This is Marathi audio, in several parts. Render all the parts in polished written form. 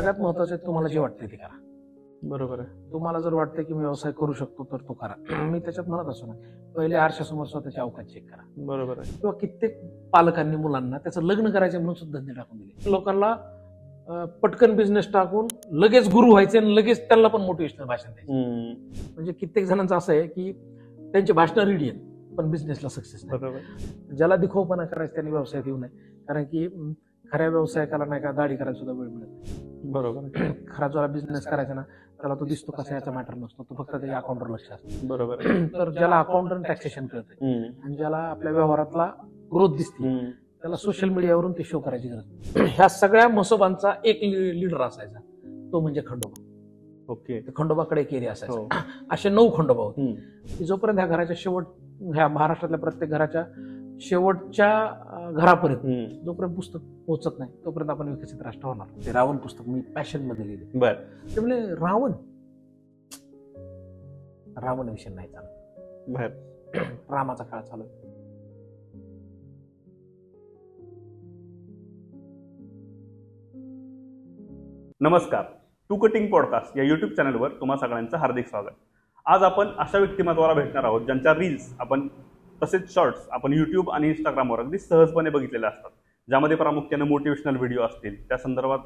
सगळ्यात महत्वाचं आहे तुम्हाला जे वाटते ते करा. बरोबर आहे. तुम्हाला जर वाटतं की मी व्यवसाय करू शकतो तर तो करा. मी त्याच्यात म्हणत असो ना, पहिले आरशासमोर स्वतःची अवकात चेक करा. बरोबर आहे. किंवा कित्येक पालकांनी मुलांना त्याचं लग्न करायचं म्हणून सुद्धा धंदे टाकून दिले. लोकांना पटकन बिझनेस टाकून लगेच गुरु व्हायचे आणि लगेच त्यांना पण मोटिवेशनल भाषण द्यायचे. म्हणजे कित्येक जणांचं असं आहे की त्यांचे भाषण रेडी आहेत पण बिझनेसला सक्सेस नाही. ज्याला दिखोपणा करायचं त्यांनी व्यवसायात येऊ नये, कारण की खऱ्या व्यवसायिकाला नाही का दाढी करायला सुद्धा वेळ मिळत नाही. बरोबर. खरा ज्याला बिझनेस करायचा ना त्याला तो दिसतो कसा याचा मॅटर नसतो, तो फक्त त्याच्या अकाउंटवर लक्ष असतो. बरोबर. तर ज्याला अकाउंट आणि टॅक्सेशन कळतंय आणि ज्याला आपल्या व्यवहारातला ग्रोथ दिसते त्याला सोशल मीडियावरून ते शो करायची गरज नाही. ह्या सगळ्या मसोबांचा एक लीडर असायचा, तो म्हणजे खंडोबा. ओके. खंडोबाकडे एक एरिया असायचा. असे 9 खंडोबा होते की जोपर्यंत ह्या घराच्या ह्या महाराष्ट्रातल्या प्रत्येक घराच्या शेवटच्या घरापर्यंत जोपर्यंत पुस्तक पोहोचत नाही तोपर्यंत आपण विकसित राष्ट्र होणार. ते रावण पुस्तक मी पॅशन मध्ये लिहिले. बरं. ते म्हणजे रावण विषय नाही चालू, रामाचा काळ चालू आहे. नमस्कार, टू कटिंग पॉडकास्ट या युट्यूब चॅनलवर तुम्हा सगळ्यांचं हार्दिक स्वागत. आज आपण अशा व्यक्तिमत्वाला भेटणार आहोत ज्यांच्या रील्स आपण तसेच शॉर्ट्स आपण युट्यूब आणि इंस्टाग्रामवर अगदी सहजपणे बघितलेले असतात, ज्यामध्ये प्रामुख्याने मोटिवेशनल व्हिडिओ असतील, त्या संदर्भात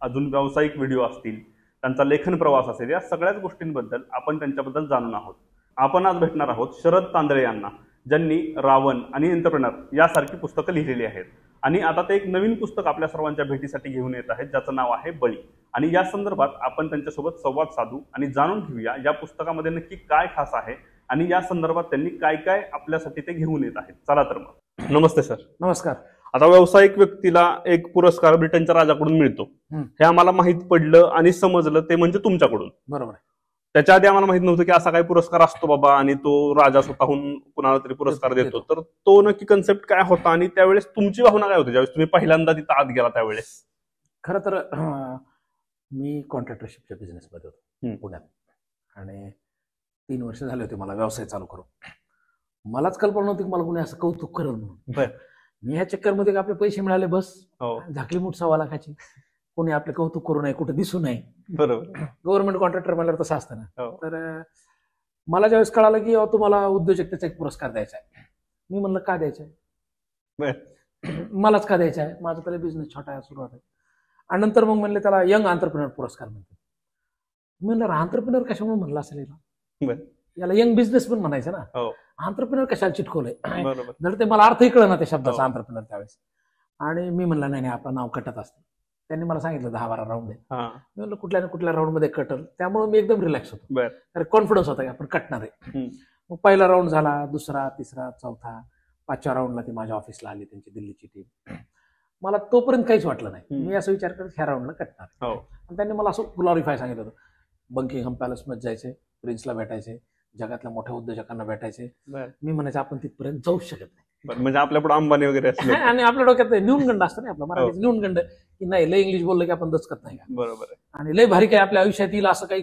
अजून व्यावसायिक व्हिडिओ असतील, त्यांचा लेखन प्रवास असेल, या सगळ्याच गोष्टींबद्दल आपण त्यांच्याबद्दल जाणून आहोत. आपण आज भेटणार आहोत शरद तांदळे यांना, ज्यांनी रावण आणि एंटरप्रेनर यासारखी पुस्तकं लिहिलेली आहेत आणि आता ते एक नवीन पुस्तक आपल्या सर्वांच्या भेटीसाठी घेऊन येत आहेत, ज्याचं नाव आहे बळी. आणि या संदर्भात आपण त्यांच्यासोबत संवाद साधू आणि जाणून घेऊया या पुस्तकामध्ये नक्की काय खास आहे आणि या संदर्भात त्यांनी काय काय आपल्यासाठी ते घेऊन येत आहेत. चला तर मग. नमस्ते सर. नमस्कार. आता व्यावसायिक व्यक्तीला एक पुरस्कार ब्रिटनच्या राजाकडून मिळतो हे आम्हाला माहित पडलं आणि समजलं ते म्हणजे तुमच्याकडून. बरोबर. त्याच्या आधी आम्हाला माहित नव्हतं की असा काही पुरस्कार असतो बाबा आणि तो राजा स्वतःहून कुणाला तरी पुरस्कार देतो. तर तो नक्की कन्सेप्ट काय होता आणि त्यावेळेस तुमची भावना काय होती ज्यावेळेस तुम्ही पहिल्यांदा तिथं आत गेला त्यावेळेस? खरं तर मी कॉन्ट्रॅक्टरशिपच्या बिझनेसमध्ये होतो पुण्यात आणि 3 वर्ष झाले होते मला व्यवसाय चालू करून. मलाच कल्पना नव्हती की मला कोणी असं कौतुक करेल म्हणून. मी ह्या चक्करमध्ये आपले पैसे मिळाले बस, झाकली मूठ 1.25 लाखाची, कोणी आपले कौतुक करू नये, कुठे दिसू नये. बरोबर. गव्हर्नमेंट कॉन्ट्रॅक्टर म्हणल्यावर तसं असतं ना. तर मला ज्यावेळेस कळालं की तुम्हाला उद्योजकतेचा एक पुरस्कार द्यायचा आहे, मी म्हणलं का द्यायचा आहे, मलाच का द्यायचा आहे, माझा तरी बिझनेस छोटा आहे, सुरुवात आहे. आणि नंतर मग म्हणले त्याला यंग आंतरप्रिनर पुरस्कार म्हणतात. मी म्हणलं आंतरप्रिनर कशामुळे म्हणलं असेल याला यंग बिझनेस पण म्हणायचं ना, आंतरप्रिनर कशाला चिटकवलंय. जर ते मला अर्थही कळलं ना त्या शब्दाचा आंतरप्रिनर त्यावेळेस. आणि मी म्हणलं नाही आपलं नाव कटत असतं. त्यांनी मला सांगितलं 10-12 राऊंड आहे. मी म्हणलं कुठल्या ना कुठल्या राऊंड मध्ये कटल, त्यामुळे मी एकदम रिलॅक्स होतो, तर कॉन्फिडन्स होता की आपण कटणार आहे. मग पहिला राऊंड झाला, दुसरा, तिसरा, चौथा, 5व्या राऊंडला ती माझ्या ऑफिसला आली त्यांची दिल्लीची टीम. मला तोपर्यंत काहीच वाटलं नाही. मी असं विचार करत ह्या राऊंडला कटणार. आणि त्यांनी मला असं ग्लोरिफाय सांगितलं होतं, बंकिंगहम पॅलेसमध्ये जायचे, प्रिन्सला भेटायचे, जगातल्या मोठ्या उद्योजकांना भेटायचे. मी म्हणायचे आपण तिथपर्यंत जाऊच शकत नाही, म्हणजे आपल्या पुढे अंबानी वगैरे असले आणि आपल्या डोक्यात न्यूनगंड असतं ना, आपलं मराठीत न्यूनगंड की नाही लय इंग्लिश बोललं की आपण दचकत नाही का. बरोबर. आणि लय भारी काय आपल्या आयुष्यात येईल असं काही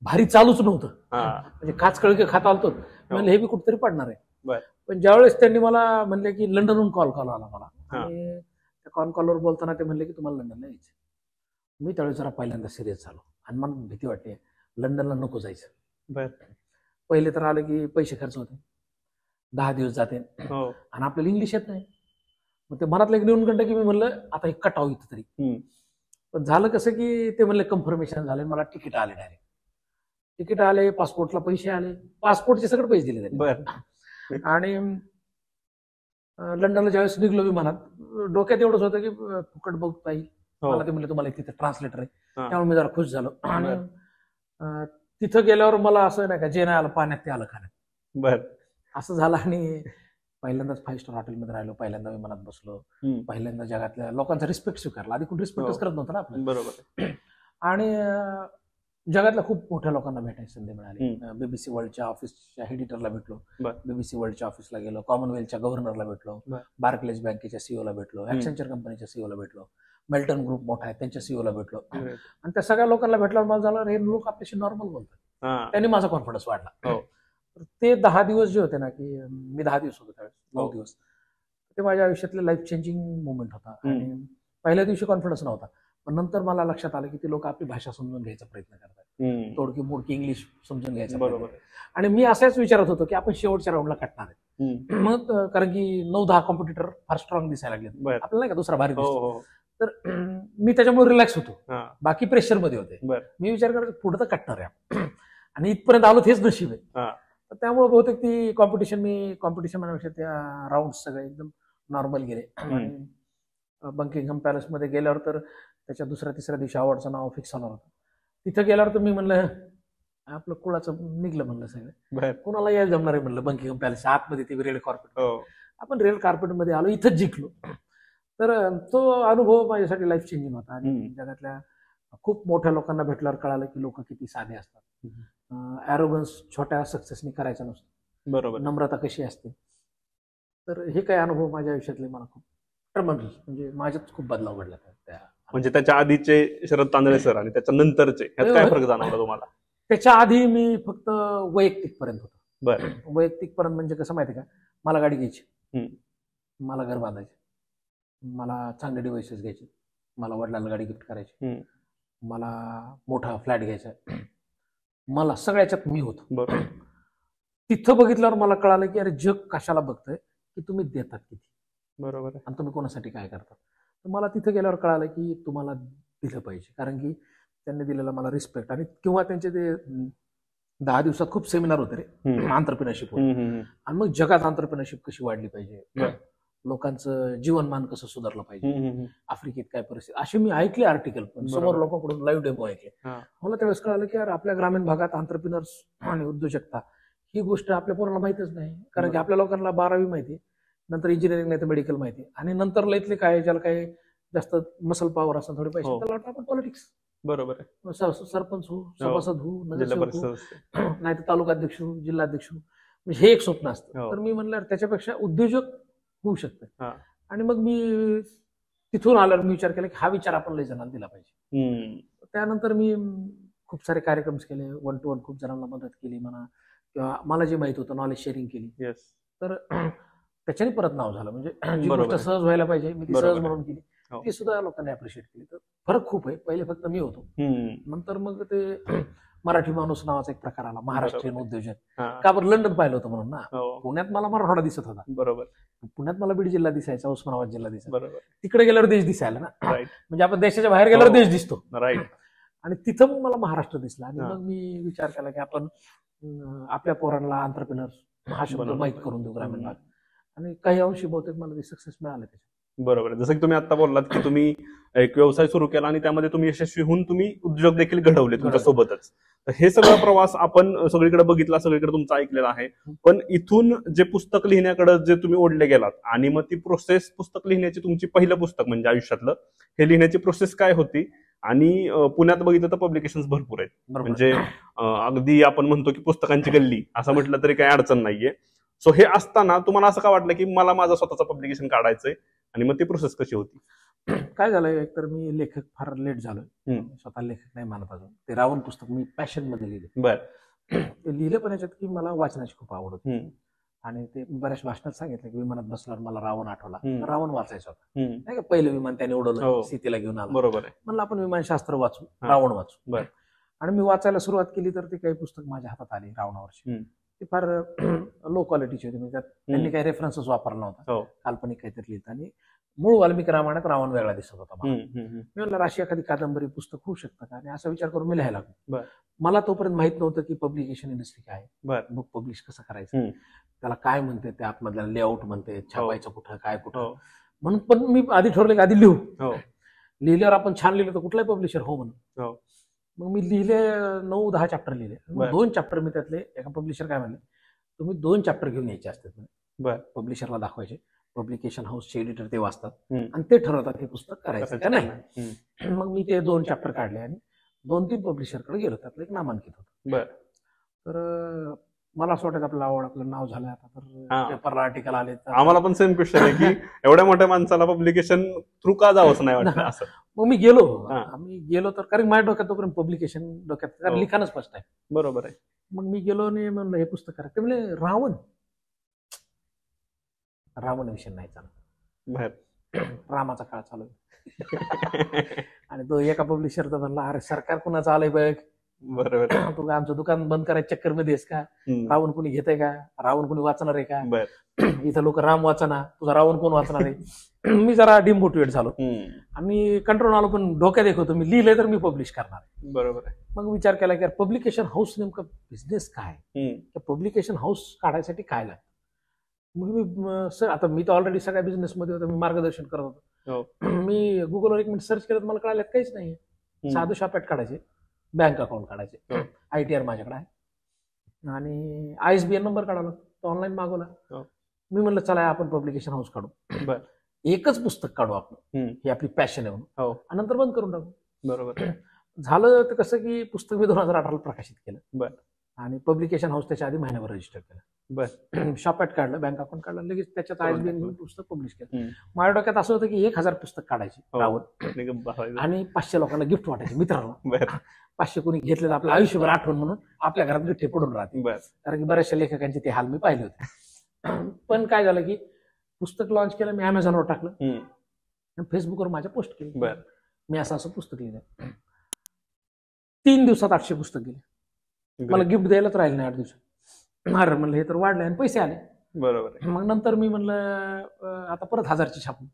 भारी चालूच नव्हतं, म्हणजे काच कळके खाता आलतो. म्हणजे हे बी कुठेतरी पडणार आहे. पण ज्यावेळेस त्यांनी मला म्हणले की लंडनहून कॉल आला मला, आणि त्या कॉलवर बोलताना ते म्हणले की तुम्हाला लंडनला यायचं. मी त्यावेळेस जरा पहिल्यांदा सिरियस झालो आणि मला भीती वाटते लंडनला नको जायचं. पहिले तर आलं की पैसे खर्च होते, 10 दिवस जाते आणि आपल्याला इंग्लिश येत नाही. मग ते मनातलं एक न्यूनगंड की मी म्हणलं आता हे कटाव इथं तरी. पण झालं कसं की ते म्हणले कन्फर्मेशन झाले, मला तिकीट आले, डायरेक्ट तिकीट आले, पासपोर्टला पैसे आले, पासपोर्टचे सगळे पैसे दिले त्यांनी. आणि लंडनला ज्यावेळेस निघलो विमानात, डोक्यात एवढंच होतं की फुकट बघ पाहिजे. मला ते म्हणले तुम्हाला तिथे ट्रान्सलेटर आहे, त्यामुळे मी जरा खुश झालो. आणि तिथं गेल्यावर मला असं नाही का जे नाही आलं पाण्यात ते आलं खाण्यात, असं झालं. आणि पहिल्यांदाच 5 स्टार हॉटेलमध्ये राहिलो, पहिल्यांदा विमानात बसलो, पहिल्यांदा जगातल्या लोकांचा रिस्पेक्ट स्वीकारला. आधी कोण रिस्पेक्टच करत नव्हतं ना आपलं. बरोबर. आणि जगातल्या खूप मोठ्या लोकांना भेटायची संधी मिळाली. बीबीसी वर्ल्डच्या ऑफिसच्या एडिटरला भेटलो, बीबीसी वर्ल्डच्या ऑफिसला गेलो, कॉमनवेल्थच्या गव्हर्नरला भेटलो, बार्कलेज बँकेच्या सीईओला भेटलो, ॲक्सेंचर कंपनीच्या सीईओला भेटलो, मेल्टन ग्रुप मोठा आहे त्यांच्या सीईओला भेटलो. आणि त्या सगळ्या लोकांना भेटल्यावर मला झालं हे लोक आपल्याशी नॉर्मल बोलतात, त्यांनी माझा कॉन्फिडन्स वाढला. ते 10 दिवस जे होते ना, की मी 10 दिवस होतो त्यावेळेस, 9 दिवस, ते माझ्या आयुष्यातले लाईफ चेंजिंग मुवमेंट होता. आणि पहिल्या दिवशी कॉन्फिडन्स नव्हता, पण नंतर मला लक्षात आलं की ते लोक आपली भाषा समजून घ्यायचा प्रयत्न करतात, तोडकी मोडकी इंग्लिश समजून घ्यायचा बरोबर. आणि मी असाच विचारत होतो की आपण शेवटच्या राऊंडला काढणार आहे. मग कारण की 9-10 कॉम्पिटिटर फार स्ट्रॉंग दिसायला लागले, आपल्याला नाही का दुसरा भारी दिसतो. तर मी त्याच्यामुळे रिलॅक्स होतो, बाकी प्रेशर मध्ये होते. मी विचार करतो पुढे तर काढणार आहे आणि इथपर्यंत आलो हेच नशीब आहे. तर त्यामुळे बहुतेक ती कॉम्पिटिशन म्हणण्यापेक्षा त्या राऊंड सगळे एकदम नॉर्मल गेले. आणि बकिंगहॅम पॅलेसमध्ये गेल्यावर तर त्याच्या दुसऱ्या-तिसऱ्या दिवशी अवॉर्डचं नाव फिक्स होणार होतं. तिथं गेल्यावर तर मी म्हणलं आपलं कुळाचं निघलं म्हणलं सगळं, कोणाला यायला जमणार आहे म्हणलं बकिंगहॅम पॅलेस आतमध्ये ते रेड कार्पेट. आपण रेड कार्पेटमध्ये आलो, इथंच जिंकलो. तर तो अनुभव माझ्यासाठी लाईफ चेंजिंग होता. आणि जगातल्या खूप मोठ्या लोकांना भेटल्यावर कळालं की लोक किती साधे असतात. ॲरोगन्स छोट्या सक्सेसनी करायचा नसतो, बरोबर, नम्रता कशी असते. तर हे काही अनुभव माझ्या आयुष्यातले मला खूप ट्रमेंडस, म्हणजे माझ्यात खूप बदलाव घडला त्या. म्हणजे त्याच्या आधीचे शरद तांदळे सर आणि त्याच्या नंतरचे ह्यात काय फरक जाणवला तुम्हाला? त्याच्या आधी मी फक्त वैयक्तिक पर्यंत होतो. बरं. वैयक्तिक पर्यंत म्हणजे कसं माहिती का, मला गाडी घ्यायची, मला घर बांधायचे, मला चांगले डिव्हाइसेस घ्यायचे, मला वडिलांना गाडी गिफ्ट करायची, मला मोठा फ्लॅट घ्यायचा, मला सगळ्याच्यात मी होतो. तिथं बघितल्यावर मला कळालं की अरे जग कशाला बघतंय की तुम्ही देतात किती, बरोबर, आणि तुम्ही कोणासाठी काय करतात. तर मला तिथं गेल्यावर कळालं की तुम्हाला दिलं पाहिजे, कारण की त्यांनी दिलेला मला रिस्पेक्ट. आणि किंवा त्यांचे ते 10 दिवसात खूप सेमिनार होते रे एंटरप्रेन्योरशिप, आणि मग जगात एंटरप्रेन्योरशिप कशी वाढली पाहिजे, लोकांचं जीवनमान कसं सुधारलं पाहिजे, आफ्रिकेत काय परिस्थिती, असे मी ऐकले आर्टिकल, पण समोर लोकांकडून लाईव्ह डेमो ऐकले. मला त्यावेळेस कळालं की यार आपल्या ग्रामीण भागात एंटरप्रेन्योर्स आणि उद्योजकता ही गोष्ट आपल्या पोरांना माहितच नाही. कारण की आपल्या लोकांना 12वी माहिती, नंतर इंजिनिअरिंग नाही तर मेडिकल माहिती, आणि नंतर लईतले काय ज्याला काही जास्त मसल पॉवर असं थोडे पैसे, त्याला वाटतं आपण पॉलिटिक्स, बरोबर आहे, सरपंच हो, सभासद हो, नगरसेवक हो, नाही तर तालुकाध्यक्ष हो, जिल्हाध्यक्ष हो, म्हणजे हे एक स्वप्न असतं. तर मी म्हणलं त्याच्यापेक्षा उद्योजक होऊ शकतं. आणि मग मी तिथून आल्यावर मी विचार केला की हा विचार आपण लय जणांना दिला पाहिजे. त्यानंतर मी खूप सारे कार्यक्रम केले, 1 to 1 खूप जणांना मदत केली म्हणा, किंवा मला जे माहित होतं नॉलेज शेअरिंग केली. तर त्याच्याने परत नाव झालं, म्हणजे जी गोष्ट सहज व्हायला पाहिजे मी ती सहज म्हणून केली, ती सुद्धा लोकांनी अप्रिशिएट केली. तर फरक खूप आहे, पहिले फक्त मी होतो, नंतर मग ते मराठी माणूस नावाचा एक प्रकार आला, महाराष्ट्रीयन उद्योजक. का बरं, लंडन पाहिलं होतं म्हणून ना. पुण्यात मला मराठवाडा दिसत होता, बरोबर, पुण्यात मला बीड जिल्हा दिसायचा, उस्मानाबाद जिल्हा दिसायचा, तिकडे गेल्यावर देश दिसायला ना, म्हणजे आपण देशाच्या बाहेर गेल्यावर देश दिसतो, राईट. आणि तिथं मग मला महाराष्ट्र दिसला. आणि मग मी विचार केला की आपण आपल्या पोरांना एंटरप्रेन्योर हा शब्द माहीत करून देऊ ग्रामीण भाग, आणि काही अंशी बहुतेक मला सक्सेस मिळालं त्याच्यात. बरोबर आहे. जसं की तुम्ही आता बोललात की तुम्ही एक व्यवसाय सुरू केला आणि त्यामध्ये तुम्ही यशस्वी होऊन तुम्ही उद्योग देखील घडवले तुमच्या सोबतच. तर हे सगळा प्रवास आपण सगळीकडे बघितला, सगळीकडे तुमचा ऐकलेला आहे. पण इथून जे पुस्तक लिहिण्याकडे जे तुम्ही ओढले गेलात, आणि मग ती प्रोसेस, पुस्तक लिहिण्याची तुमची पहिलं पुस्तक म्हणजे आयुष्यातलं, हे लिहिण्याची प्रोसेस काय होती? आणि पुण्यात बघितलं तर पब्लिकेशन्स भरपूर आहेत, म्हणजे अगदी आपण म्हणतो की पुस्तकांची गल्ली असं म्हटलं तरी काही अडचण नाहीये. सो हे असताना तुम्हाला असं का वाटलं की मला माझं स्वतःचं पब्लिकेशन काढायचंय, आणि मग ती प्रोसेस कशी होती? काय झालंय, एकतर मी लेखक फार लेट झालोय, स्वतः लेखक नाही मानत अजून. ते रावण पुस्तक मी पॅशन मध्ये लिहिले. ते लिहिलं पण याच्यात की मला वाचनाची खूप आवड होती, आणि ते बऱ्याच भाषणात सांगितलं की विमानात बसल्यावर मला रावण आठवला, रावण वाचायचा होता, नाही का, पहिलं विमान त्याने उडवलं, सीतेला घेऊन आला, बरोबर आहे. म्हणलं आपण विमानशास्त्र वाचू, रावण वाचू. आणि मी वाचायला सुरुवात केली तर ते काही पुस्तक माझ्या हातात आली रावणावरची. ती फार लो क्वालिटीची होती, म्हणजे त्यांनी काही रेफरन्सच वापरला नव्हता, काल्पनिक काहीतरी लिहित. आणि मूळ वाल्मिकी रामायणात रावण वेगळा दिसत होता मला. मी म्हणलं अशी एखादी कादंबरी पुस्तक होऊ शकतं का, आणि असा विचार करून मी लिहायला लागलो. मला तोपर्यंत माहित नव्हतं की पब्लिकेशन इंडस्ट्री काय, बुक पब्लिश कसं करायचं, त्याला काय म्हणते, त्या आतमधल्या लेआउट म्हणते, छापायचं कुठं, काय कुठं, म्हणून पण मी आधी ठरवलं की आधी लिहू, लिहिल्यावर आपण छान लिहिलं तर कुठलाही पब्लिशर हो म्हणून. मग मी लिहिले 9-10 चॅप्टर लिहिले. 2 चॅप्टर मी त्यातले, एका पब्लिशर काय म्हणले, तुम्ही 2 चॅप्टर घेऊन यायचे असतात, पब्लिशरला दाखवायचे, पब्लिकेशन हाऊसचे एडिटर ते वाचतात आणि ते ठरवतात हे पुस्तक करायचं का नाही. मग मी ते 2 चॅप्टर काढले आणि 2-3 पब्लिशरकडे गेलो, त्यातलं एक नामांकित होतं. तर मला असं वाटतं आपलं आवड, आपलं नाव झालं आता, तर पेपरला आर्टिकल आले. आम्हाला पण सेम क्वेश्चन आहे की एवढ्या मोठ्या माणसाला पब्लिकेशन थ्रू का जावं असं नाही वाटतं असं. मग मी गेलो, आम्ही गेलो, तर कारण माझ्या डोक्यात तोपर्यंत पब्लिकेशन डोक्यात, कारण लिखाणच स्पष्ट आहे, बरोबर आहे. मग मी गेलो आणि म्हणलं हे पुस्तक करा. ते म्हणजे रावण विषय नाही चालत, रामाचा काळ चालू आहे. आणि तो एका पब्लिशर तर म्हणला, अरे सरकार कुणाचं आलंय बघ, बरोबर. तू आमचं दुकान बंद करायच्या चक्कर मध्ये आहेस का? रावण कोणी घेतय का? रावण कोणी वाचणार आहे का? इथं लोक राम वाचना, तुझा रावण कोण वाचणार आहे? मी जरा डिमोटिवेट झालो आणि कंट्रोल आलो, पण डोक्यात एक होतं, मी लिहिलंय तर मी पब्लिश करणार. बरोबर आहे. मग विचार केला की पब्लिकेशन हाऊस नेमका बिझनेस काय, पब्लिकेशन हाऊस काढायसाठी काय लागतं. मग मी सर, आता मी तर ऑलरेडी सगळ्या बिझनेसमध्ये होतो, मी मार्गदर्शन करत होतो. मी गुगलवर एक मिनिट सर्च केलं, मला कळालं काहीच नाही. साधं शॉप ऍट काढायचे, बँक अकाउंट काढायचे, ITR माझ्याकडे आहे आणि ISBN नंबर काढावा, तो ऑनलाईन मागवला. मी म्हणलं चला आपण पब्लिकेशन हाऊस काढू, एकच पुस्तक काढू आपण, ही आपली पॅशन आहे म्हणून, आणि नंतर बंद करून टाकू. बरोबर. झालं तर कसं की पुस्तक मी 2018 प्रकाशित केलं आणि पब्लिकेशन हाऊस त्याच्या आधी महिन्याभर रजिस्टर केलं. शॉप ऍट काढलं, बँक अकाउंट काढलं, लगेच त्याच्यात ISBN घेऊन पुस्तक पब्लिश केलं. माझ्या डोक्यात असं होतं की 1000 पुस्तक काढायची रावण आणि 500 लोकांना गिफ्ट वाटायचे मित्रांना. 500 कोणी घेतले तर आपलं आयुष्यभर आठवण म्हणून आपल्या घरात गिफ्ट पडून राहते. कारण की बऱ्याचशा लेखकांचे ते हाल मी पाहिले होते. पण काय झालं की पुस्तक लॉन्च केलं, मी अमेझॉनवर टाकलं, फेसबुकवर माझ्या पोस्ट केली, मी असं पुस्तक लिहिलं. 3 दिवसात 800 पुस्तक गेले. मला गिफ्ट द्यायलाच राहिले नाही 8 दिवसात. अरे म्हणलं हे तर वाढले आणि पैसे आले. बरोबर. मग नंतर मी म्हणलं आता परत 1000ची छापून,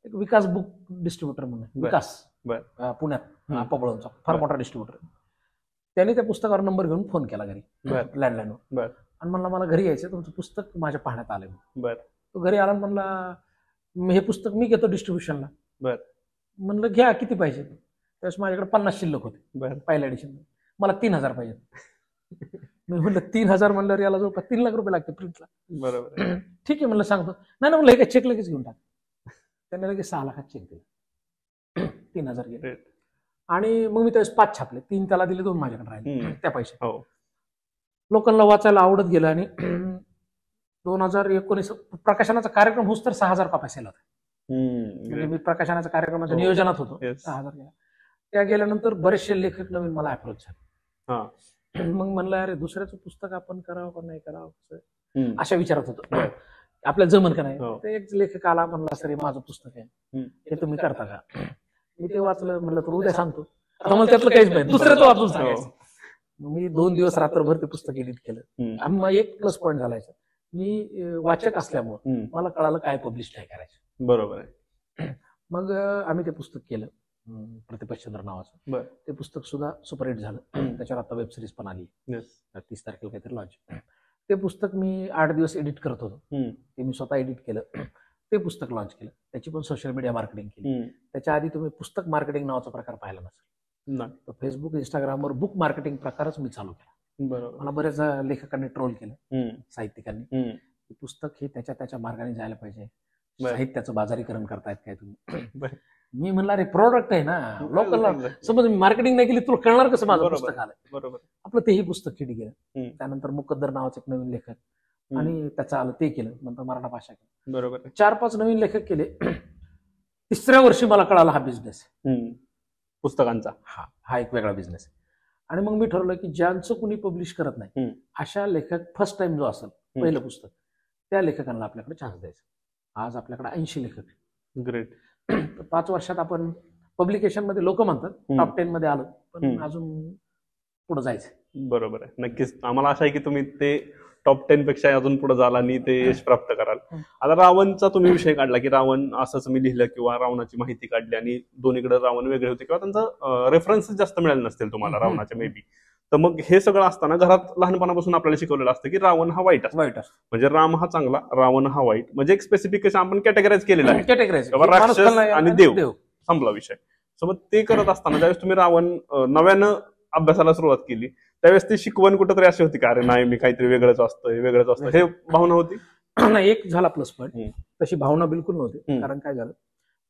एक विकास बुक डिस्ट्रीब्युटर म्हणून, विकास पुण्यात पबळवचा फार मोठा डिस्ट्रीब्युटर, त्यांनी त्या पुस्तकावर नंबर घेऊन फोन केला घरी लँडलाईनवर आणि म्हणला मला घरी यायचं, तुमचं पुस्तक माझ्या पाहण्यात आलंय. तो घरी आला म्हणला हे पुस्तक मी घेतो डिस्ट्रीब्युशनला. म्हणलं घ्या, किती पाहिजे? त्यावेळेस माझ्याकडे 50 शिल्लक होते पहिल्या एडिशन, मला 3000 पाहिजे. मी म्हणलं 3000 म्हणल्यावर याला जवळपास 3 लाख रुपये लागते प्रिंटला. बरोबर. ठीक आहे म्हणलं, सांगतो. नाही म्हणलं हे काय चेक लगेच घेऊन टाक. त्याने लगेच 6 लाखात चेक दिला, 3000 गेले. आणि मग मी त्यावेळेस 5 छापले, 3 त्याला दिले, 2 माझ्याकडे राहिले त्या पैसे. लोकांना वाचायला आवडत गेलं आणि 2019 प्रकाशनाचा कार्यक्रम होस तर 6000 कॉप्या सेल होता. म्हणजे मी प्रकाशनाच्या कार्यक्रमाच्या नियोजनात होतो. 6000 गेला. त्या गेल्यानंतर बरेचसे लेखक नवीन मला अप्रोच झाले. मग म्हणलं अरे दुसऱ्याचं पुस्तक आपण करावं का नाही करावं, कसं अशा विचारात होतो, आपल्याला जमन का नाही. ते एक लेखक आला, म्हणला सर हे माझं पुस्तक आहे, हे तुम्ही करता का? मी ते वाचलं, म्हणलं तर उद्या सांगतो. आता मला त्यातलं काहीच नाही, दुसऱ्याचं वाचून सांगायचं. मी 2 दिवस रात्रभर ते पुस्तक एडिट केलं. आणि एक प्लस पॉईंट झाला, मी वाचक असल्यामुळे मला कळालं काय पब्लिश काय करायचं. बरोबर आहे. मग आम्ही ते पुस्तक केलं, प्रतिपतचंद्र नावाचं. ते पुस्तक सुद्धा सुपरहिट झालं. त्याच्यावर आता वेब सिरीज पण आली, 30 तारखेला काहीतरी लॉन्च. ते पुस्तक मी 8 दिवस एडिट करत होतो, ते मी स्वतः एडिट केलं. ते पुस्तक लॉन्च केलं, त्याची पण सोशल मीडिया मार्केटिंग केली. त्याच्या आधी तुम्ही पुस्तक मार्केटिंग नावाचा प्रकार पाहिला नसेल. तर फेसबुक, इंस्टाग्रामवर बुक मार्केटिंग प्रकारच मी चालू केला. मला बऱ्याच लेखकांनी ट्रोल केलं, साहित्यिकांनी, पुस्तक हे त्याच्या मार्गाने जायला पाहिजे, साहित्याचं बाजारीकरण करतायत काय तुम्ही. मी म्हणलं अरे प्रोडक्ट आहे ना, लोकांना समज मी मार्केटिंग नाही केली तुला कळणार कसं माझं पुस्तक आलं. बरोबर. आपलं तेही पुस्तक हिट गेलं. त्यानंतर मुकद्दर नावाचं एक नवीन लेखक आणि त्याचं आलं, ते केलं. नंतर मराठा भाषा केलं. बरोबर. 4-5 नवीन लेखक केले. 3ऱ्या वर्षी मला कळाला हा बिझनेस पुस्तकांचा, हा एक वेगळा बिझनेस. आणि मग मी ठरवलं की ज्यांचं कुणी पब्लिश करत नाही अशा लेखक, फर्स्ट टाइम जो असेल पहिलं पुस्तक, त्या लेखकांना आपल्याकडे चान्स द्यायचा. आज आपल्याकडे 80 लेखक. ग्रेट. 5 वर्षात आपण पब्लिकेशन मध्ये लोक म्हणतात टॉप 10 मध्ये आलो, पण अजून पुढे जायचं. बरोबर आहे. नक्कीच आम्हाला आशा आहे की तुम्ही ते टॉप 10 पेक्षा अजून पुढे जाल आणि ते यश प्राप्त कराल. आता रावणचा तुम्ही विषय काढला की रावण असंच मी लिहिलं किंवा रावणाची माहिती काढली आणि दोन्हीकडे रावण वेगळे होते किंवा त्यांचा रेफरन्सेस जास्त मिळाले नसतील तुम्हाला रावणाच्या मे बी. तर मग हे सगळं असताना घरात लहानपणापासून आपल्याला शिकवलेलं असतं की रावण हा वाईट असतो, म्हणजे राम हा चांगला, रावण हा वाईट. म्हणजे एक स्पेसिफिक आपण कॅटेगराईज केलेलं आहे, राक्षस आणि देव, संपला विषय. सो मग ते करत असताना ज्यावेळेस तुम्ही रावण नव्यानं अभ्यासाला सुरुवात केली त्यावेळेस ती शिकवण कुठेतरी अशी होती का अरे नाही मी काहीतरी वेगळंच असतं हे भावना होती? नाही, एक झाला प्लस पॉईंट. तशी भावना बिलकुल नव्हती. कारण काय झालं,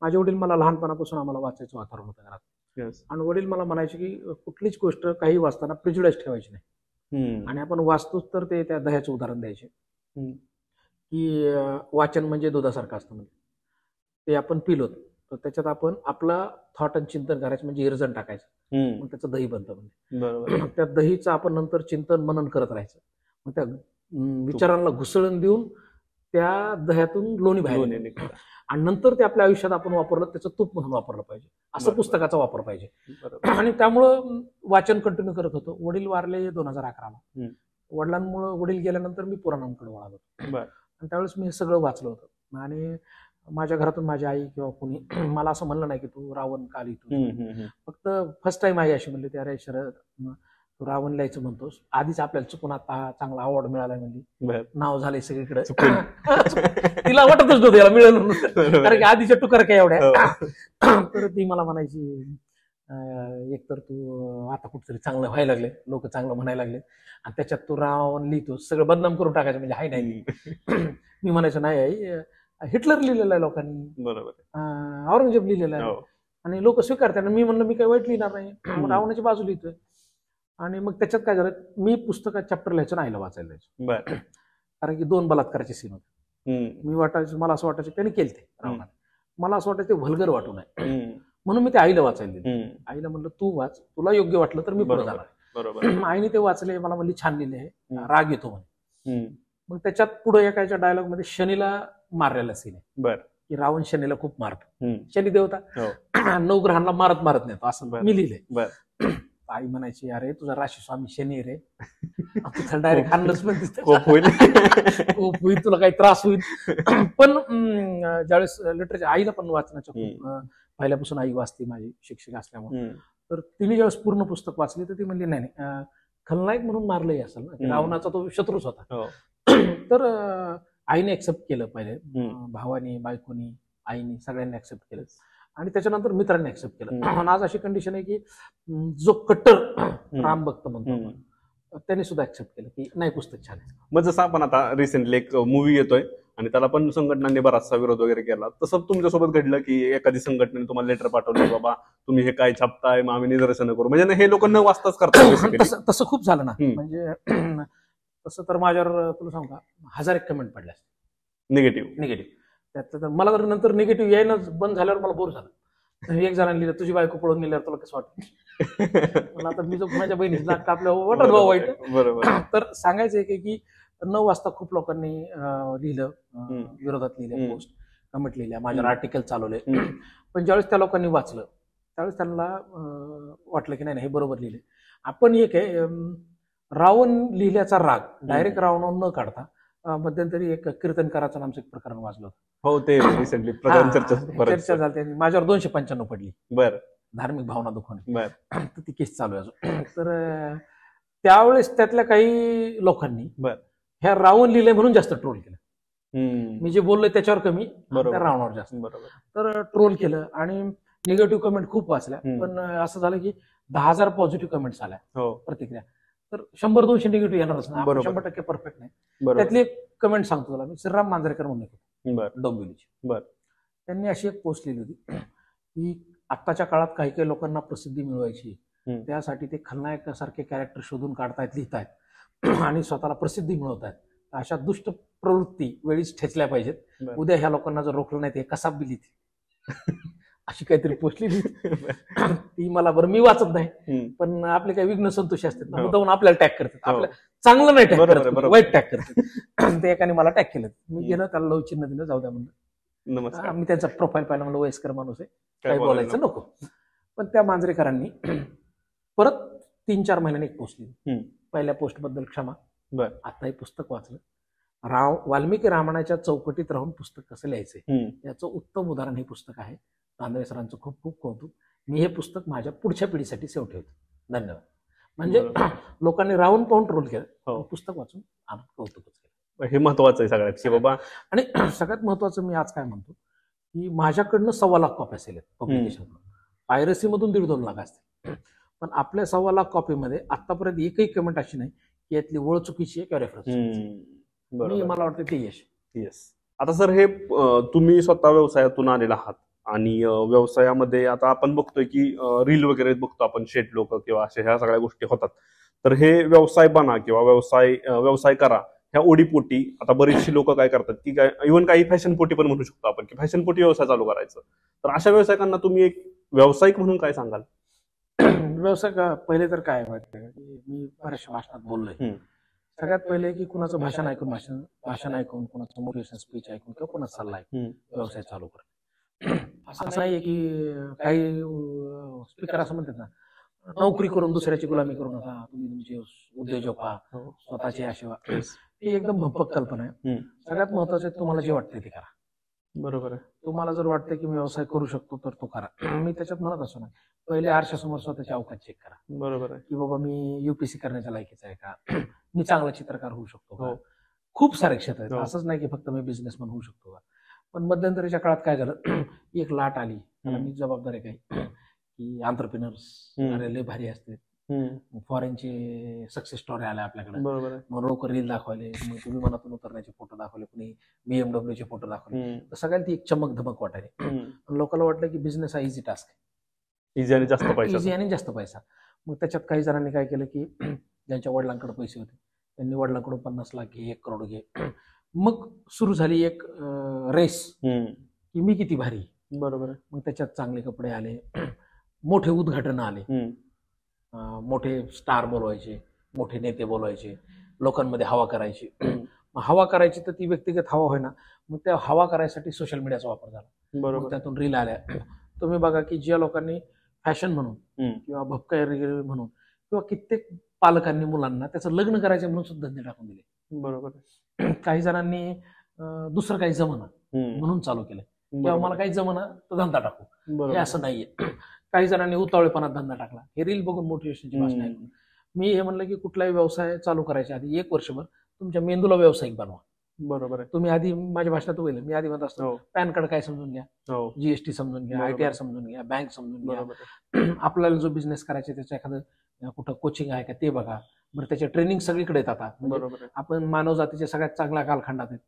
माझे वडील मला लहानपणापासून आम्हाला वाचायचं वातावरण होतं घरात. आणि वडील मला म्हणायचे की कुठलीच गोष्ट काही वाचताना प्रिज्युडाइज ठेवायची नाही. आणि आपण वाचतोच तर ते त्या दह्याचं उदाहरण द्यायचे की वाचन म्हणजे दुधासारखं असतं, म्हणजे ते आपण पिलो तर त्याच्यात आपण आपला थॉट आणि चिंतन करायचं, म्हणजे इरजण टाकायचं, मग त्याचं दही बनतं. म्हणजे त्या दहीचं आपण नंतर चिंतन मनन करत राहायचं. मग त्या विचारांना घुसळण देऊन त्या दह्यातून लोणी बाहेर. आणि नंतर ते आपल्या आयुष्यात आपण वापरलं, त्याचं तूप म्हणून वापरलं पाहिजे, असं बरोबर. पुस्तकाचा वापर पाहिजे. बरोबर. आणि त्यामुळं वाचन कंटिन्यू करत होतो. वडील वारले 2011ला. हम्म. वडिलांमुळे वडील गेल्यानंतर मी पुराणांकडे वळालो. बर. आणि त्यावेळेस मी हे सगळं वाचलं होतं. आणि माझ्या घरातून माझी आई किंवा कोणी मला असं म्हणलं नाही की तू रावण का लिहितो. फक्त फर्स्ट टाइम आई अशी म्हणली, की अरे शरद, तू रावण लिहायचं म्हणतोस, आधीच आपल्याला चुकून आता चांगला अवॉर्ड मिळाला म्हणली, बर. नाव झालंय सगळीकडे. तिला वाटतच नव्हतं याला मिळेल म्हणून, कारण की आधीच्या टुकार काय एवढ्या. तर ती मला म्हणायची, एकतर तू आता कुठतरी चांगलं व्हायला लागले, लोक चांगलं म्हणायला लागले, आणि त्याच्यात तू रावण लिहितोस, सगळं बदनाम करून टाकायचं, म्हणजे हाय नाही. मी म्हणायचं नाही आई, हिटलर लिहिलेलं आहे लोकांनी, बरोबर, औरंगजेब लिहिलेलं आहे, आणि लोक स्वीकारतात. मी म्हणलं मी काही वाईट लिहिणार नाही, रावणाची बाजू लिहितोय. आणि मग त्याच्यात काय झालं, मी पुस्तकात चॅप्टर लिहायचं आणि आईला वाचायला द्यायचो, कारण की 2 बलात्काराचे सीन होते. मी वाटायचं, मला असं वाटायचं त्यांनी केलं ते रावणाने, मला असं वाटायचं ते व्हल्गर वाटू नये, म्हणून मी ते आईला वाचायला दिले. आईला म्हणलं तू वाच, तुला योग्य वाटलं तर मी पुढे जाणार. बरोबर. आईने ते वाचले, मला म्हणली छान लिहिले आहे, राग येतो म्हणे. मग त्याच्यात पुढे एकाच्या डायलॉग मध्ये शनीला मारलेला सीन आहे, की रावण शनीला खूप मारतो, शनी देवता 9 ग्रहांना मारत नाही, असं मी लिहिलंय. आई म्हणायची, अरे तुझा राशी स्वामी शनी रे, तुझं डायरेक्ट हाणलंच पण खूप होईल, तुला काही त्रास होईल. पण ज्यावेळेस लिटरेचर, आईला पण वाचनाच्या खूप पहिल्यापासून आई वाचते, माझी शिक्षक असल्यामुळे. तर तिने ज्यावेळेस पूर्ण पुस्तक वाचली तर ती म्हणली नाही खलनायक म्हणून मारलंही असेल ना, की रावणाचा तो शत्रूच होता. तर आईने ऍक्सेप्ट केलं, पहिले भावानी, बायकोनी, आईनी, सगळ्यांनी ऍक्सेप्ट केलं, आणि त्याच्यानंतर मित्रांनी ऍक्सेप्ट केलं. आणि आज अशी कंडिशन आहे की जो कट्टर राम भक्त म्हणतो त्यांनी सुद्धा ऍक्सेप्ट केलं की नाही, पुस्तक छान आहे. मग जसं आपण आता रिसेंटली एक मूवी येतोय आणि त्याला पण संघटनांनी बराचसा विरोध वगैरे केला, तसं तुमच्यासोबत घडलं की एखादी संघटनेने तुम्हाला लेटर पाठवलं, बाबा तुम्ही हे काय छापताय, मग आम्ही निदर्शनं करू, म्हणजे हे लोक न वाचताच करतात? तसं खूप झालं ना. म्हणजे तसं तर माझ्यावर तुला सांगू का, 1000 कमेंट पडल्या निगेटिव्ह. त्यात मला तर नंतर निगेटिव्ह यायनं बंद झाल्यावर मला बोर झालं. एक जणांनी लिहिलं, तुझी बायको पळून गेल्यावर तुला कसं वाटतं. मला आता मी जो माझ्या बहिणीला आपल्या वाटत भाऊ वाईट. बरोबर. तर सांगायचं की 9 वाजता खूप लोकांनी लिहिलं, विरोधात लिहिल्या, पोस्ट कमेंट लिहिल्या, माझ्यावर आर्टिकल चालवले. पण ज्यावेळेस त्या लोकांनी वाचलं त्यावेळेस त्यांना वाटलं की नाही हे बरोबर लिहिले. आपण एक आहे, रावण लिहिल्याचा राग डायरेक्ट रावणावर न काढता मध्यंतरी एक कीर्तनकाराचं नामचं एक प्रकरण वाचलं होतं. हो, ते रिसेंटली चर्चा झाली, माझ्यावर 295 पडली. बरं. धार्मिक भावना दुखवणे. तर ती केस चालू आहे अजून. तर त्यावेळेस त्यातल्या काही लोकांनी ह्या रावण लिहिलंय म्हणून जास्त ट्रोल केलं. मी जे बोललोय त्याच्यावर कमी, त्या रावणावर जास्त. तर ट्रोल केलं आणि निगेटिव्ह कमेंट खूप वाचल्या. पण असं झालं की 10,000 पॉझिटिव्ह कमेंट्स आल्या प्रतिक्रिया. तर 100-200 निगेटिव्ह येणारच ना, 100% परफेक्ट नाही. त्यातली एक कमेंट सांगतो तुला मी, श्रीराम मांजरेकर म्हणून होते डोंबिवलीची. त्यांनी अशी एक पोस्ट लिहिली होती की आत्ताच्या काळात काही काही लोकांना प्रसिद्धी मिळवायची, त्यासाठी ते खलनायकासारखे कॅरेक्टर शोधून काढतायत, लिहितायत आणि स्वतःला प्रसिद्धी मिळवतायत. अशा दुष्ट प्रवृत्ती वेळीच ठेचल्या पाहिजेत. उद्या ह्या लोकांना जर रोखलं नाही ते कसा बी लिहिते, अशी काहीतरी पोस्ट लिहिली. ती मला, बरं मी वाचत नाही, पण आपले काही विघ्न संतोषी असतात ना, मुद्दामून आपल्याला टॅग करतात. आपल्या चांगलं नाही टॅग करत, वाईट टॅग करतात. ते एकाने मला टॅग केलं, मी गेलं त्याला लव चिन्ह दिलं, जाऊ द्या म्हणलं. मी त्यांचा प्रोफाईल पाहिला, म्हणलं वयस्कर माणूस आहे, काही बोलायचं नको. पण त्या मांजरेकरांनी परत 3-4 महिन्यांनी एक पोस्ट लिहिली, पहिल्या पोस्ट बद्दल क्षमा, आता हे पुस्तक वाचलं, वाल्मिकी रामायणाच्या चौकटीत राहून पुस्तक कसं लिहायचंय याचं उत्तम उदाहरण हे पुस्तक आहे. तांदळे सरांचं खूप खूप कौतुक. मी हे पुस्तक माझ्या पुढच्या पिढीसाठी सेव ठेवतो. धन्यवाद. म्हणजे लोकांनी रावण पाहून ट्रोल केलं, पुस्तक वाचून कौतुकच केलं. हे महत्वाचं आहे सगळ्यात की बाबा. आणि सगळ्यात महत्वाचं मी आज काय म्हणतो की माझ्याकडनं 1.25 लाख कॉपी असेल पब्लिकेशन, पायरसीमधून 1.5-2 लाख असतील. पण आपल्या 1.25 लाख कॉपीमध्ये आतापर्यंत एकही कमेंट अशी नाही की यातली ओळ चुकीची आहे किंवा रेफरन्स. मला वाटतं ते यश. आता सर, हे तुम्ही स्वतः व्यवसायातून आलेला आहात आणि व्यवसायामध्ये आता आपण बघतोय की रील वगैरे बघतो आपण, शेट लोक किंवा अशा ह्या सगळ्या गोष्टी होतात. तर हे व्यवसाय बना किंवा व्यवसाय करा ह्या ओढीपोटी आता बरीचशी लोक काय करतात की काय, इव्हन काही फॅशन पोटी पण म्हणू शकतो आपण की फॅशन पोटी व्यवसाय चालू करायचं. तर अशा व्यवसायिकांना तुम्ही एक व्यावसायिक म्हणून काय सांगाल? व्यवसाय पहिले तर काय वाटतं की मी बऱ्याचशा भाषणात बोललोय, सगळ्यात पहिले की कुणाचं भाषण ऐकून भाषण ऐकून, कुणाचं मोटिवेशन स्पीच ऐकून किंवा कुणाचा सल्ला ऐकून व्यवसाय चालू कर. असं नाहीये की काही स्पीकर असं म्हणतात ना, नोकरी करून दुसऱ्याची गुलामी करू नका, तुम्ही तुमचे उद्योजक व्हा, स्वतःची आशेवा. ही एकदम भंपक कल्पना आहे. सगळ्यात महत्वाचं तुम्हाला जे वाटते ते करा. बरोबर आहे. तुम्हाला जर वाटतं की मी व्यवसाय करू शकतो तर तो करा. मी त्याच्यात म्हणत असतो ना, पहिले आरशासमोर स्वतःची अवकाश चेक करा. बरोबर आहे. की बाबा मी युपीएससी करण्याच्या लायकीचा आहे का, मी चांगला चित्रकार होऊ शकतो का. खूप सारे क्षेत्र आहेत, असंच नाही की फक्त मी बिझनेसमॅन होऊ शकतो का. पण मध्यंतरीच्या काळात काय झालं, एक लाट आली, मी जबाबदारी काही की एंटरप्रेन्योर्स लय भारी असते, फॉरेनचे सक्सेस स्टोरी आल्या आपल्याकडे. बरोबर आहे. मग लोक रील दाखवले, मग तुम्ही मनातून उतरण्याचे फोटो दाखवले, कुणी BMW चे फोटो दाखवले, तर सगळ्यांना ती एक चमक धमक वाटायली. लोकांना वाटलं की बिझनेस हा इझी टास्क आहे, इझी आणि जास्त पैसा, इझी आणि जास्त पैसा. मग त्याच्यात काही जणांनी काय केलं की ज्यांच्या वडिलांकडे पैसे होते त्यांनी वडिलांकडून 50 लाख घे, 1 करोड घे. मग सुरू झाली एक रेस की मी किती भारी. बरोबर आहे. मग त्याच्यात चांगले कपडे आले, मोठे उद्घाटन आले, मोठे स्टार बोलवायचे, मोठे नेते बोलवायचे, लोकांमध्ये हवा करायची. हवा करायची तर ती व्यक्तिगत हवा होईना, मग त्या हवा करायसाठी सोशल मीडियाचा वापर झाला. बरोबर. त्यातून रील आल्या. तुम्ही बघा की ज्या लोकांनी फॅशन म्हणून किंवा भपकागिरी म्हणून किंवा कित्येक पालकांनी मुलांना त्याचं लग्न करायचं म्हणून सुद्धा धंदे टाकून दिले. बरोबर. काही जणांनी दुसरं काही जमना म्हणून चालू केलं, किंवा मला काही जमना तर धंदा टाकू, हे असं नाहीये. काही जणांनी उतावळेपणात धंदा टाकला, हे रील बघून मोटिवेशनची भाषण ऐकून. मी हे म्हणलं की कुठलाही व्यवसाय चालू करायच्या आधी 1 वर्षभर तुमच्या मेंदूला व्यावसायिक बनवा. बरोबर आहे. तुम्ही आधी, माझ्या भाषणात होईल, मी आधी म्हणत असतो पॅन कार्ड काय समजून घ्या, जीएसटी समजून घ्या, ITR समजून घ्या, बँक समजून घ्या. आपल्याला जो बिझनेस करायचा त्याचं एखादं कुठं कोचिंग आहे का ते बघा. बरं, त्याचे ट्रेनिंग सगळीकडे येतात आता. म्हणजे आपण मानव जातीच्या सगळ्यात चांगल्या कालखंडात आहेत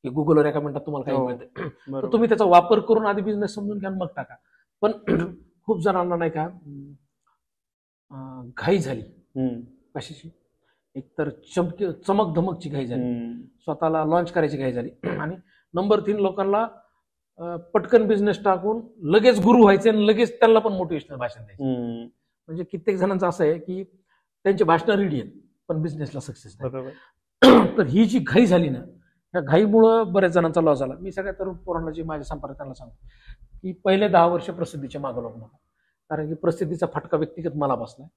की गुगलवर एका मिनिटात तुम्हाला काही मिळते, तर तुम्ही त्याचा वापर करून आधी बिझनेस समजून घ्या मग टाका. पण खूप जणांना नाही का घाई झाली. कशाची? एकतर चमक धमकची घाई झाली, स्वतःला लॉन्च करायची घाई झाली, आणि नंबर 3 लोकांना पटकन बिझनेस टाकून लगेच गुरु व्हायचे आणि लगेच त्यांना पण मोटिवेशनल भाषण द्यायचे. म्हणजे कित्येक जणांचं असं आहे की त्यांची भाषणं रेडी आहेत पण बिझनेसला सक्सेस नाही. तर ही जी घाई झाली ना, या घाईमुळं बऱ्याच जणांचा लॉस झाला. मी सगळ्या तरुण पोरांना जे माझ्या संपर्काला सांगतो की पहिले 10 वर्ष प्रसिद्धीच्या मागं लागू नका, कारण की प्रसिद्धीचा फटका व्यक्तिगत मला बसलाय.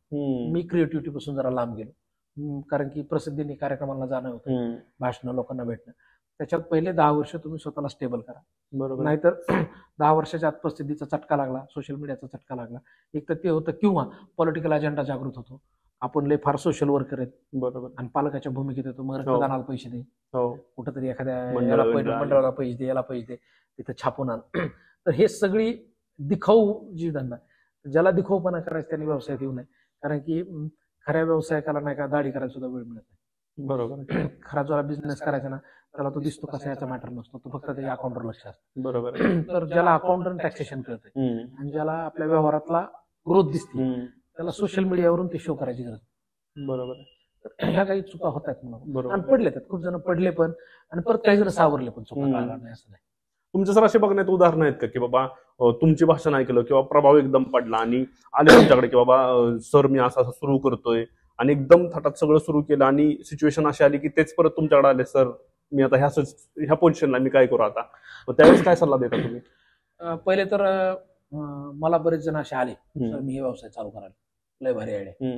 मी क्रिएटिव्हिटी पासून जरा लांब गेलो, कारण की प्रसिद्धीने कार्यक्रमांना जाणं होतं, भाषणं लोकांना भेटणं. त्याच्यात पहिले 10 वर्ष तुम्ही स्वतःला स्टेबल करा. बरोबर. नाहीतर 10 वर्षाच्या आत प्रसिद्धीचा चटका लागला, सोशल मीडियाचा चटका लागला, एक तर ते होतं, किंवा पॉलिटिकल अजेंडा जागृत होतो, आपण लय फार सोशल वर्कर आहेत. बरोबर. आणि पालकाच्या भूमिकेत येतो, मग रक्तदानाला पैसे दे, कुठंतरी एखाद्या मंडळाला पैसे दे, याला पैसे दे, तिथं छापून आण. तर हे सगळी दिखाऊ जी धंदा, ज्याला दिखाऊपणा करायचा त्याने व्यवसायात येऊ नये, कारण की खऱ्या व्यवसायिकाला नाही का दाढी करायला सुद्धा वेळ मिळत नाही. बरोबर. खरा ज्याला बिझनेस करायचा ना, त्याला तो दिसतो कसा याचा मॅटर नसतो, तो फक्त त्याच्या अकाउंटवर लक्ष असतं. बरोबर. तर ज्याला अकाउंट आणि टॅक्सेशन कळतंय आणि ज्याला आपल्या व्यवहारातला ग्रोथ दिसते, त्याला सोशल मीडियावरून ते शो करायची गरज. बरोबर. तर ह्या काही चुका होत आहेत म्हणून, आणि पडले त्यात, खूप जण पडले पण, आणि परत काही जण सावरले पण, चुका लागणार नाही असं नाही. तुमच्या सर असे बघण्यात उदाहरण आहेत का की बाबा तुमचे भाषण ऐकलं किंवा प्रभाव एकदम पडला आणि आले तुमच्याकडे की बाबा सर मी असं सुरू करतोय, आणि एकदम थाटात सगळं सुरू केलं आणि सिच्युएशन अशी आली की तेच परत तुमच्याकडे आले, सर मी आता ह्या पोझिशनला मी काय करू आता, त्यावेळेस काय सल्ला देता तुम्ही? पहिले तर मला बरेच जण असे आले, सर मी हे व्यवसाय चालू करायला, लय भारी आयडिया.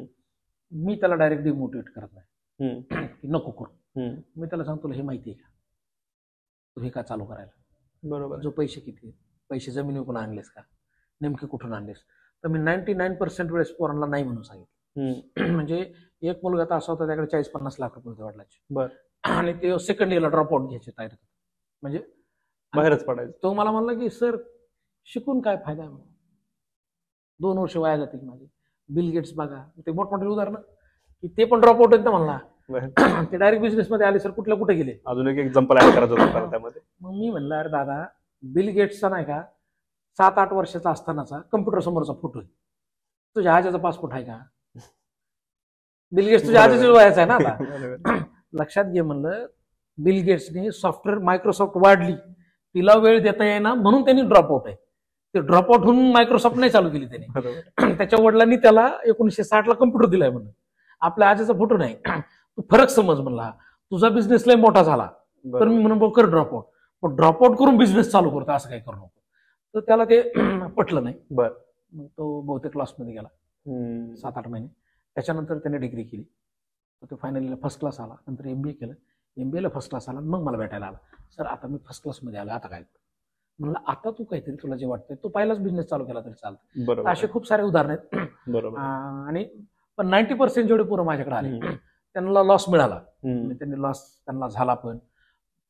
मी त्याला डायरेक्ट डिमोटिवेट करत नाही की नको करू. मी त्याला सांगतो, हे माहिती आहे का तू हे का चालू करायला? बरोबर. जो पैसे किती, पैसे जमिनी विकून आणलेस का, नेमके कुठून आणलेस? तर मी 99% वेळेस पोरांना नाही म्हणून सांगितलं. म्हणजे एक मुलगा तर असा होता, त्याकडे 40-50 लाख रुपये होते वडिलांचे. बरं. आणि ते सेकंड इयरला ड्रॉप आउट घ्यायचे तयार, म्हणजे बाहेरच पडायचं. तो मला म्हणला की सर शिकून काय फायदा आहे, 2 वर्ष वाया जातील माझे. बिल गेट्स बघा, ते मोठमोठे उदाहरणं की ते पण ड्रॉप आउट आहेत ना म्हणला, ते डायरेक्ट बिझनेस मध्ये आले, सर कुठे गेले. अजून एक एक्झाम्पल ऍड करायचं होतं त्यामध्ये. मग मी म्हणलं, अरे दादा, बिल गेट्सचा नाही का 7-8 वर्षाचा असतानाचा कम्प्युटर समोरचा फोटो आहे, तुझ्या आजीचा पासपोर्ट आहे का? बिल गेट्स तुझ्या आजीच्या वयाचा आहे ना आता. लक्षात घे म्हणलं, बिल गेट्सने सॉफ्टवेअर मायक्रोसॉफ्ट वाढली, तिला वेळ देता येईना म्हणून त्यांनी ड्रॉप आउट आहे. ते ड्रॉप आउट होऊन मायक्रोसॉफ्ट नाही चालू केली त्यांनी. त्याच्या वडिलांनी त्याला 1960ला कम्प्युटर दिलाय म्हणून, आपल्या आजीचा फोटो नाही. तू फरक समज म्हणला, तुझा बिझनेस लय मोठा झाला तर मी म्हणून कर ड्रॉपआउट, पण ड्रॉपआउट करून बिझनेस चालू करतो असं काही करू नको. तर त्याला ते पटलं नाही. बर. मग तो बहुतेक लॉसमध्ये गेला 7-8 महिने. त्याच्यानंतर त्याने डिग्री केली, तो फायनलीला फर्स्ट क्लास आला. नंतर MBA केलं, MBAला फर्स्ट क्लास आला. मग मला भेटायला आला, सर आता मी फर्स्ट क्लासमध्ये आलो, आता काय म्हणलं, आता तू काहीतरी तुला जे वाटतंय तो पहिलाच बिझनेस चालू केला तरी चालतं. असे खूप सारे उदाहरण आहेत. बरोबर. आणि पण 90% जेवढे पोरं माझ्याकडे आले त्यांना लॉस मिळाला, त्यांनी लॉस त्यांना झाला, पण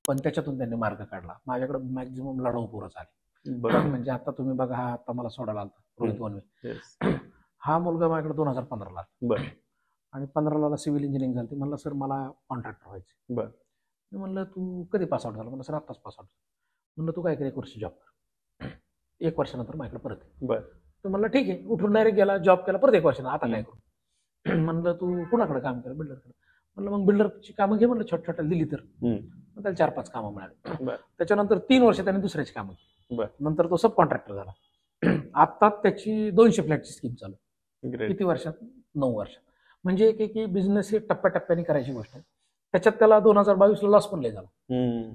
त्याच्यातून त्यांनी मार्ग काढला. माझ्याकडे मॅक्झिमम लढाऊ पोरच आले. म्हणजे आता तुम्ही बघा, हा आता मला सोडायला आला रोहित वनवे, हा मुलगा माझ्याकडे 2015ला आला आणि 15ला सिव्हिल इंजिनिअरिंग झाली. म्हणलं सर मला कॉन्ट्रॅक्टर व्हायचं. मी म्हणलं तू कधी पास आउट झाला? म्हणलं सर आत्ताच पास आउट. म्हणलं तू काय कर, 1 वर्ष जॉब कर, 1 वर्षानंतर माझ्याकडे परत आहे. तर म्हणलं ठीक आहे. उठून डायरेक्ट गेला, जॉब केला, परत 1 वर्षानं आता काय करू? म्हणलं तू कुणाकडे काम केलं? बिल्डरकडे. म्हणलं मग बिल्डरची कामं घे, म्हणलं छोट्या छोट्या दिली तर. मग त्याला 4-5 कामं मिळाली. त्याच्यानंतर 3 वर्ष त्याने दुसऱ्याची कामं केली. नंतर तो सब कॉन्ट्रॅक्टर झाला. आता त्याची 200 फ्लॅटची स्कीम चालू. किती वर्षात? 9 वर्षात. म्हणजे एक बिझनेस हे टप्प्याटप्प्याने करायची गोष्ट आहे. त्याच्यात त्याला 2022ला लॉस पण लय झाला.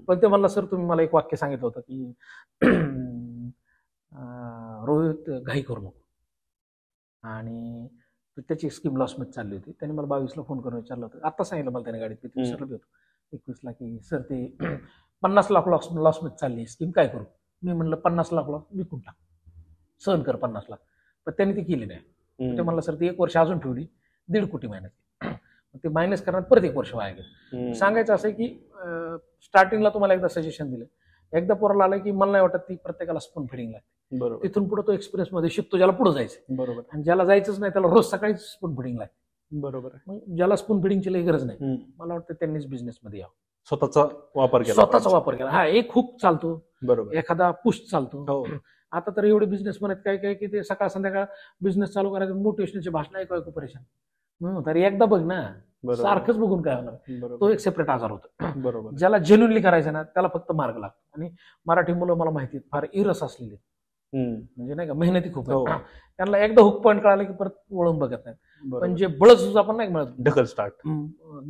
पण ते म्हणला सर तुम्ही मला एक वाक्य सांगितलं होतं की रोहित घाई करू नको. आणि त्याची स्कीम लॉसमध्ये चालली होती. त्याने मला 22ला फोन करून विचारलं होतं, आता सांगितलं मला त्याने गाडीत, किती विचारलं होतं 21ला की सर ते 50 लाख लॉसमध्ये चालली स्कीम, काय करू? मी म्हणलं 50 लाख लॉस विकून टाक, सहन कर 50 लाख. पण त्यांनी ती केली नाही. ते म्हणलं सर ती 1 वर्ष अजून ठेवली, 1.5 कोटी महिन्यात. ते मायनस करण्यात परत 1 वर्ष वाया गेलं. सांगायचं असं की स्टार्टिंगला तुम्हाला एकदा सजेशन दिलं, एकदा पोराला आलं की मला नाही वाटत ती प्रत्येकाला स्पून फिडिंग लागते. बरोबर. तिथून पुढे तो एक्सपिरियन्स मध्ये शिकतो, ज्याला पुढे जायचं. बरोबर. आणि ज्याला जायचंच नाही त्याला रोज सकाळी स्पून फिडिंग लागते. बरोबर. मग ज्याला स्पून फिडिंगची लई गरज नाही, मला वाटतं त्यांनीच बिझनेसमध्ये यावं. स्वतःचा वापर केला. हा एक हुक चालतो, बरोबर, एखादा पुश चालतो. आता तर एवढे बिझनेसमॅन आहेत काय की ते सकाळ संध्याकाळ बिझनेस चालू करायचं, मोटिवेशनचे भाषण ऐकू परेशान. तर एकदा बघ ना, सारखंच बघून काय होणार? तो एक सेपरेट आजार होतो. बरोबर. ज्याला जेन्युनली करायचं ना त्याला फक्त मार्ग लागतो. आणि मराठी मुलं मला माहिती फार इरस असलेली, म्हणजे नाही का, मेहनती खूप आहे. त्यांना एकदा हुक पॉईंट कळालं की परत वळून बघत नाही. पण जे बळच आपण नाही मिळत, ढकल स्टार्ट,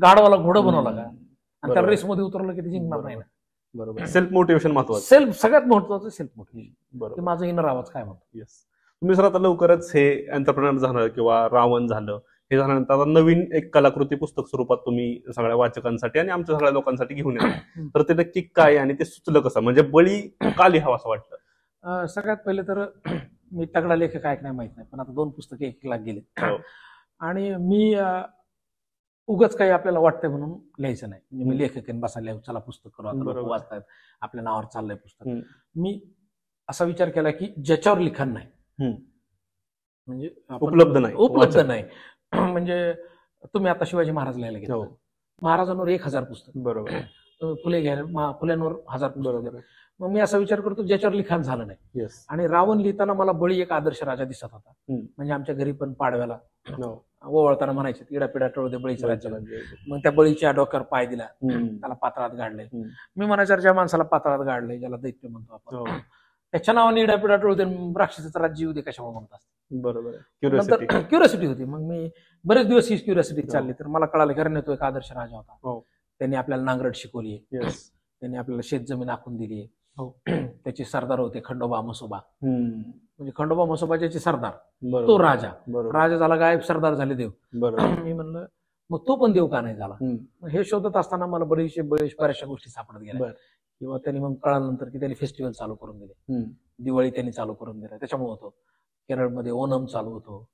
गाडवाला घोडं बनवला का आणि त्या रेस मध्ये उतरलं की ते जिंकणार नाही ना. बरोबर. सेल्फ मोटिवेशन महत्वाचं. सगळ्यात महत्वाचं सेल्फ मोटिवेशन. बरोबर. माझं इनर आवाज काय म्हणतो. येस. तुम्ही सर आता लवकरच हे एंटरप्रेनर झालं किंवा रावण झालं, हे झाल्यानंतर आता नवीन एक कलाकृती पुस्तक स्वरूपात तुम्ही सगळ्या वाचकांसाठी आणि आमच्या सगळ्या लोकांसाठी घेऊन येतो. तर ते नक्की काय आणि ते सुचलं कसं, म्हणजे बळी का लिहावं असं वाटतं? सगळ्यात पहिले तर मी तगडा लेखक आहे नाही माहित नाही, पण आता 2 पुस्तके 1 लाख गेले. आणि मी उगाच काही आपल्याला वाटतंय म्हणून लिहायचं नाही. म्हणजे मी लेखक बसायला चला पुस्तक करू, आता वाचतायत, आपल्या नावावर चाललंय पुस्तक. मी असा विचार केला की ज्याच्यावर लिखाण नाही, म्हणजे उपलब्ध नाही. म्हणजे तुम्ही आता शिवाजी महाराज लिहायला घेतलं, महाराजांवर 1000 पुस्तक, बरोबर, फुले घ्यायला फुल्यांवर 1000 पुस्तक. मग मी असा विचार करतो ज्याच्यावर लिखाण झालं नाही. आणि रावण लिहिताना मला बळी एक आदर्श राजा दिसत होता. म्हणजे आमच्या घरी पण पाडव्याला ओवळताना म्हणायचे इडापिडा टळू दे बळीचं राज्य. मग त्या बळीच्या डोक्यावर पाय दिला, त्याला पात्रात गाडले. मी म्हणायचं ज्या माणसाला पात्रात गाडले, ज्याला दैत्य म्हणतो आपण, त्याच्या नावाने इडापिडा टळू दे, राक्षसाचा राज्य येऊ दे, कशामुळे म्हणतात. बरोबर. नंतर क्युरियोसिटी होती. मग मी बरेच दिवस ही क्युरियोसिटी चालली. तर मला कळालं कारण तो एक आदर्श राजा होता. त्यांनी आपल्याला नांगरट शिकवली, त्यांनी आपल्याला शेत जमीन आखून दिली. त्याचे सरदार होते खंडोबा म्हसोबा. म्हणजे खंडोबा म्हसोबा ज्याचे सरदार, तो राजा. राजा झाला गायब, सरदार झाले देव. मी म्हणलं मग तो पण देव का नाही झाला? हे शोधत असताना मला बऱ्याचशा गोष्टी सापडत गेल्या. किंवा त्यांनी मग कळाल्यानंतर की त्यांनी फेस्टिवल चालू करून दिले, दिवाळी त्यांनी चालू करून दिला, त्याच्यामुळे होतो. केरळमध्ये ओणम चालू होतो,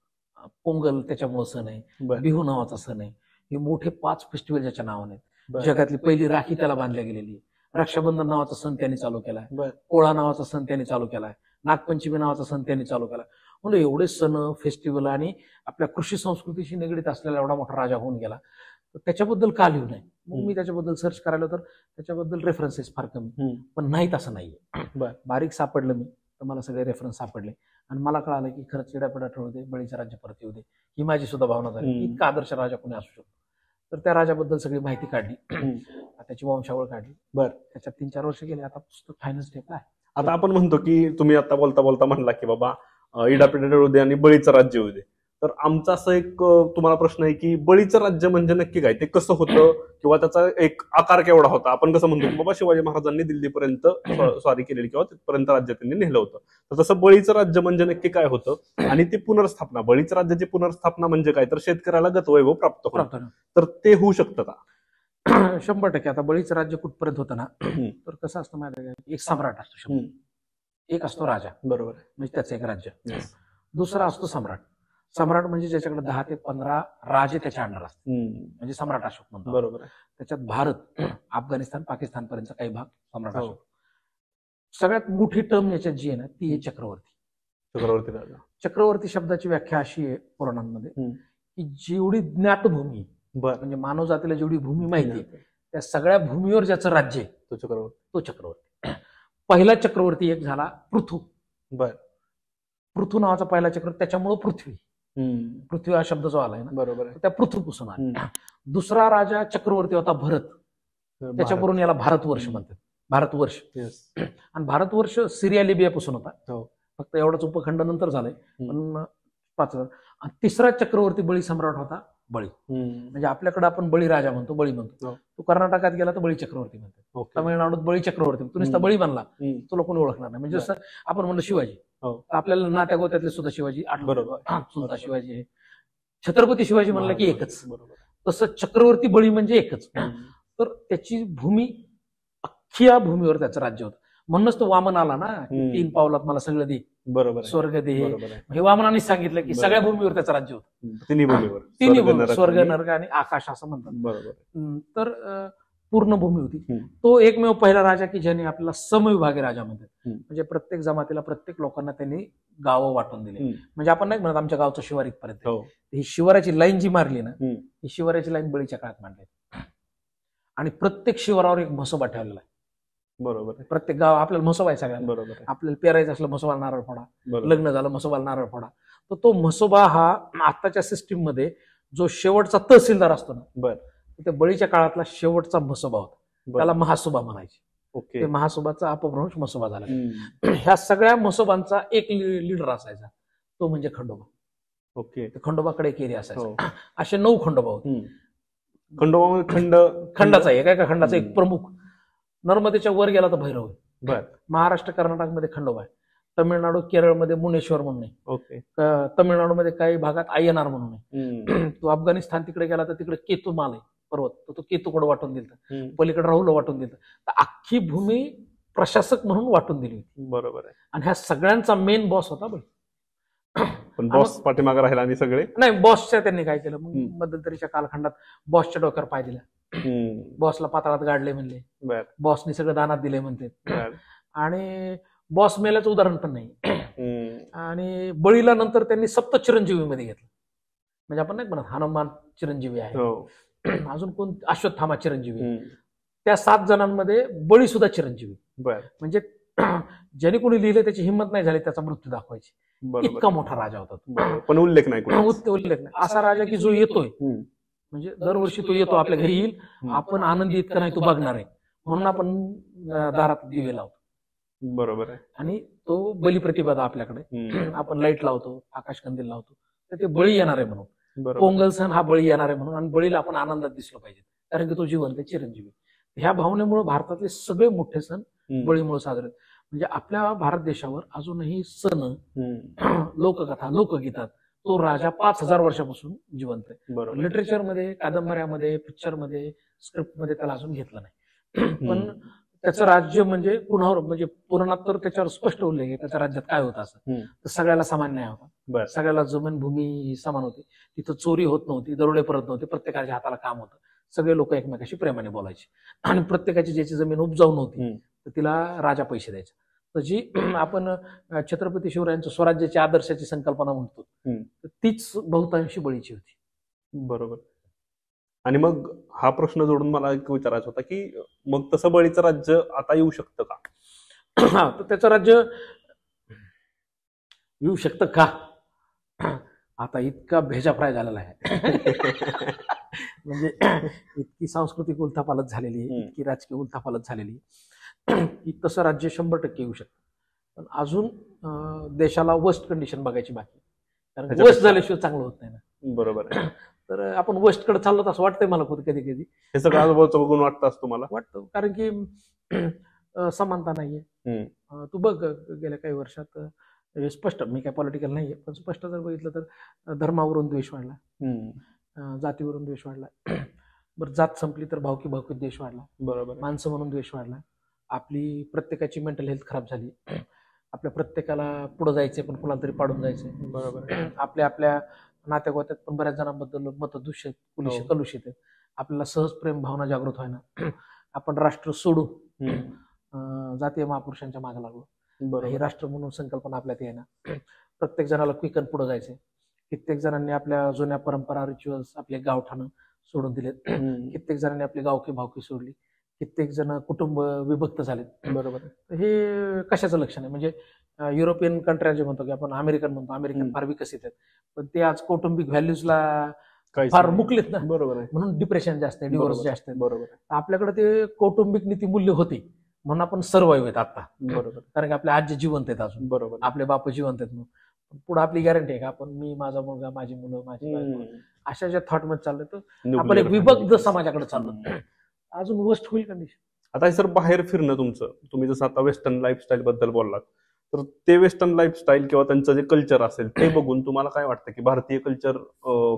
पोंगल त्याच्यामुळे सण आहे, बिहू नावाचा सण आहे. हे मोठे 5 फेस्टिवल ज्याच्या नावाने, जगातली पहिली राखी त्याला बांधल्या गेलेली, रक्षाबंधन नावाचा सण त्यांनी चालू केलाय, पोळा नावाचा सण त्यांनी चालू केलाय, नागपंचमी नावाचा सण त्यांनी चालू केलाय. म्हणजे एवढे सण फेस्टिवल आणि आपल्या कृषी संस्कृतीशी निगडीत असलेला एवढा मोठा राजा होऊन गेला, तर त्याच्याबद्दल का लिहू नये? मग मी त्याच्याबद्दल सर्च करायला तर त्याच्याबद्दल रेफरन्सेस फार कमी, पण नाहीत असं नाहीये. बारीक सापडलं मी तर मला सगळे रेफरन्स सापडले आणि मला कळालं की खरंच चिडापिडा ठेवू दे, बळीचं राज्य परत येऊ दे, ही माझी सुद्धा भावना झाली. इतका आदर्श राजा कोणी असू शकतो. तर त्या राजाबद्दल सगळी माहिती काढली, त्याची वंशावळ काढली. त्याच्यात 3-4 वर्ष गेले. आता पुस्तक फायनल स्टेपला आहे. आता आपण म्हणतो की तुम्ही आता बोलता बोलता म्हणला की बाबा इडापिडा ठेवू दे आणि बळीचं राज्य होऊ दे, तर आमचा असं एक तुम्हाला प्रश्न आहे की बळीचं राज्य म्हणजे नक्की काय, ते कसं होतं, किंवा त्याचा एक आकार केवढा होता. आपण कसं म्हणतो की बाबा शिवाजी महाराजांनी दिल्लीपर्यंत स्वारी केलेली किंवा तिथपर्यंत राज्य त्यांनी नेलं होतं, तर तसं बळीचं राज्य म्हणजे नक्की काय होतं आणि ती पुनर्स्थापना, बळीचं राज्याची पुनर्स्थापना म्हणजे काय, तर शेतकऱ्याला गतवैभव प्राप्त होतं, तर ते होऊ शकतं का? 100%. आता बळीचं राज्य कुठपर्यंत होतं ना, तर कसं असतं माहिती आहे, एक सम्राट असतो, एक असतो राजा, बरोबर, म्हणजे त्याचं एक राज्य. दुसरा असतो सम्राट. सम्राट म्हणजे ज्याच्याकडे 10 ते 15 राजे त्याच्या अंडर असतात, म्हणजे सम्राट अशोक म्हणतो. बरोबर. त्याच्यात भारत, अफगाणिस्तान, पाकिस्तान पर्यंत काही भाग सम्राट अशोक. सगळ्यात मोठी टर्म याच्यात जी आहे ना, ती आहे चक्रवर्ती राजा. चक्रवर्ती शब्दाची व्याख्या अशी आहे पुराणांमध्ये की जेवढी ज्ञातभूमी, म्हणजे मानव जातीला जेवढी भूमी माहिती आहे, त्या सगळ्या भूमीवर ज्याचं राज्य आहे तो चक्रवर्ती. पहिला चक्रवर्ती एक झाला पृथू. पृथू नावाचा पहिला चक्रवर्ती, त्याच्यामुळे पृथ्वी हा शब्द जो आलाय ना, बरोबर, त्या पृथ्वीपासून आला. दुसरा राजा चक्रवर्ती होता भरत, त्याच्यावरून याला भारतवर्ष म्हणतात, भारतवर्ष. आणि भारतवर्ष सिरिया लिबियापासून होता, फक्त एवढाच उपखंड नंतर झालाय. पण 5. आणि तिसरा चक्रवर्ती बळी सम्राट होता बळी, म्हणजे आपल्याकडे आपण बळी राजा म्हणतो, बळी म्हणतो. तो कर्नाटकात गेला तर बळी चक्रवर्ती म्हणतात, तामिळनाडूत बळी चक्रवर्ती. तू नुसता बळी बनला तुला कोणी ओळखणार नाही. म्हणजे जसं आपण म्हणलं शिवाजी, आपल्याला नाट्या गोत्यातले सुद्धा शिवाजी आठवतं, सुद्धा शिवाजी आहे. छत्रपती शिवाजी म्हणलं की एकच. तसं चक्रवर्ती बळी म्हणजे एकच. तर त्याची भूमी, अख्ख्या भूमीवर त्याचं राज्य होतं. म्हणूनच तो वामन आला ना, 3 पावलात मला सगळं दे, बरोबर, स्वर्ग दे. हे वामनाने सांगितलं की सगळ्या भूमीवर त्याचं राज्य होतं, तिन्ही भूमीवर, स्वर्ग, नरक आणि आकाश असं म्हणतात. बरोबर. तर पूर्ण भूमी होती. तो एकमेव पहिला राजा की ज्याने आपल्याला समविभागी राजा म्हणतात, म्हणजे प्रत्येक जमातीला, प्रत्येक लोकांना त्यांनी गावं वाटून दिली. म्हणजे आपण नाही म्हणत आमच्या गावचं शिवार इथपर्यंत. ही शिवाराची लाईन जी मारली ना, ही शिवाराची लाईन बळीच्या काळात मांडली. आणि प्रत्येक शिवारावर एक म्हसोबा ठेवलेला आहे. बरोबर. प्रत्येक गाव आपल्याला म्हसोबा आहे सगळ्यांना. बरोबर. आपल्याला पेरायचं असलं म्हसोबाला नारळ फोडा, लग्न झालं म्हसोबाला नारळ फोडा. तर तो म्हसोबा हा आताच्या सिस्टीम मध्ये जो शेवटचा तहसीलदार असतो ना, त्या बळीच्या काळातला शेवटचा म्हसोबा होता, त्याला महासोबा म्हणायचे. ते महासोबाचा अपभ्रंश म्हसोबा झाला. ह्या सगळ्या म्हसोबांचा एक लीडर असायचा, तो म्हणजे खंडोबा. खंडोबाकडे एक एरिया असायचा. असे 9 खंडोबा होते. खंडाचा एका खंडाचा एक प्रमुख. नर्मदेच्या वर गेला तर भैरव आहे. महाराष्ट्र कर्नाटकमध्ये खंडोबा आहे. तमिळनाडू, केरळमध्ये मुनेश्वर म्हणून आहे. तमिळनाडूमध्ये काही भागात अय्यनार म्हणून आहे. तो अफगाणिस्तान तिकडे गेला तर तिकडे केतुमाल आहे पर्वत, तो केतूकडे वाटून दिलं, पलीकडे राहुल वाटून दिलं. तर अख्खी भूमी प्रशासक म्हणून वाटून दिली होती. बरोबर आहे. आणि ह्या सगळ्यांचा मेन बॉस होता बळी. पण बॉस पाठीमागे राहिला आणि सगळे नाही, बॉसच्या त्यांनी काय केलं, मग मध्यंतरीच्या कालखंडात बॉसच्या डोक्यावर पाय दिला, बॉसला पाताळात गाडले म्हणले, बॉसने सगळं दानात दिले म्हणते. आणि बॉस मेल्याचं उदाहरण पण नाही. आणि बळीला नंतर त्यांनी सप्त चिरंजीवी मध्ये घेतलं. म्हणजे आपण नाही म्हणत हनुमान चिरंजीवी आहे, अजून कोण, अश्वत्थामा चिरंजीवी. त्या 7 जणांमध्ये बळी सुद्धा चिरंजीवी. म्हणजे ज्याने कोणी लिहिले त्याची हिंमत नाही झाली त्याचा मृत्यू दाखवायची, इतका मोठा राजा होता. पण उल्लेख नाही, उल्लेख नाही. असा राजा की जो येतोय, म्हणजे दरवर्षी तो येतो, आपल्या घरी येईल, आपण आनंदी इतका नाही तो बघणार आहे, म्हणून आपण दारात दिवे लावतो. बरोबर आहे. आणि तो बलिप्रतिपदा आपल्याकडे आपण लाईट लावतो, आकाशकंदील लावतो, तर ते बळी येणार आहे म्हणून. पोंगल सण हा बळी येणार आहे म्हणून, आणि बळीला आपण आनंदात दिसलो पाहिजे, कारण की तो जिवंत आहे, चिरंजीवी. ह्या भावनेमुळे भारतातले सगळे मोठे सण बळीमुळे साजरे. म्हणजे आपल्या भारत देशावर अजूनही सण, लोककथा, लोकगीतात तो राजा 5000 वर्षापासून जिवंत आहे. लिटरेचरमध्ये, कादंबऱ्यामध्ये, पिक्चरमध्ये, स्क्रिप्टमध्ये त्याला अजून घेतलं नाही. पण त्याचं राज्य म्हणजे म्हणजे पुराणात तर त्याच्यावर स्पष्ट उल्लेख आहे, त्याच्या राज्यात काय होतं असं. तर सगळ्याला समान न्याय होता, सगळ्याला जमीन भूमी समान होती, तिथं चोरी होत नव्हती, दरोडे परत नव्हते, प्रत्येकाच्या हाताला काम होतं, सगळे लोक एकमेकाशी प्रेमाने बोलायचे. आणि प्रत्येकाची ज्याची जमीन उपजाऊ नव्हती तर तिला राजा पैसे द्यायचा. तर जी आपण छत्रपती शिवरायांच्या स्वराज्याची आदर्शाची संकल्पना म्हणतो, तीच बहुतांशी बळीची होती. बरोबर. आणि मग हा प्रश्न जोडून मला एक विचारायचा होता की मग तसं बळीचं राज्य आता येऊ शकतं का? हा, तर त्याचं राज्य येऊ शकतं का? आता इतका भेजाफ्राय झालेला आहे. म्हणजे इतकी सांस्कृतिक उलथापालथ झालेली आहे, इतकी राजकीय उलथापालथ झालेली की तसं राज्य 100% येऊ शकतं. पण अजून देशाला वर्स्ट कंडिशन बघायची बाकी. कारण वेस्ट झाल्याशिवाय चांगलं होत नाही ना. बरोबर आहे. तर आपण वेस्ट कडे चाललो असं वाटतंय मला कधी कधी. हे सगळं अनुभवाचं बघून वाटतं असं तुम्हाला? वाटतं, कारण की समानता नाहीये. तू बघ गेल्या काही वर्षात स्पष्ट, मी काय पॉलिटिकल नाहीये, पण स्पष्ट जर बघितलं तर धर्मावरून द्वेष वाढला, जातीवरून द्वेष वाढला. बरं, जात संपली तर भावकी द्वेष वाढला. बरोबर. माणसं म्हणून द्वेष वाढला. आपली प्रत्येकाची मेंटल हेल्थ खराब झाली. आपल्या प्रत्येकाला पुढे जायचंय पण कुणाला तरी पाडून जायचंय. बरोबर. आपल्या नात्यागोत्यात पण बऱ्याच जणांबद्दल मत दूषित, कलुषित आहेत. आपल्याला सहज प्रेम भावना जागृत व्हायना. आपण राष्ट्र सोडून जातीय महापुरुषांच्या मागे लागलो. हे राष्ट्र म्हणून संकल्पना आपल्यात येईना. प्रत्येक जणाला क्विकन पुढे जायचंय. कित्येक जणांनी आपल्या जुन्या परंपरा, रिच्युअल्स, आपले गावठाणं सोडून दिलेत. कित्येक जणांनी आपली गावकी भावकी सोडली. कित्येक जण कुटुंब विभक्त झालेत. बरोबर. हे कशाचं लक्षण आहे? म्हणजे युरोपियन कंट्र्या जे म्हणतो की आपण अमेरिकन म्हणतो, अमेरिकन फार विकसित आहेत, पण ते आज कौटुंबिक व्हॅल्यूजला फार मुकलेत ना. बरोबर आहे. म्हणून डिप्रेशन जास्त आहे, डिव्होर्स जास्त आहे. बरोबर. आपल्याकडे ते कौटुंबिक नीतिमूल्य होती म्हणून आपण सर्वाईव्ह आहेत आता. बरोबर. कारण की आपले आजी जिवंत आहेत अजून. बरोबर. आपले बाप जिवंत आहेत. मग पुढे आपली गॅरंटी आहे का आपण, मी, माझा मुलगा, माझी मुलं, माझी बायको, अशा ज्या थॉट मध्ये चाललोय तर आपण एक विभक्त समाजाकडे चाललो. अजून वर्स्ट होईल कंडिशन. आता सर, बाहेर फिरणं तुमचं, तुम्ही जसं आता वेस्टर्न लाईफस्टाईल बद्दल बोललात, तर ते वेस्टर्न लाईफस्टाईल किंवा त्यांचं जे कल्चर असेल ते बघून तुम्हाला काय वाटतं की भारतीय कल्चर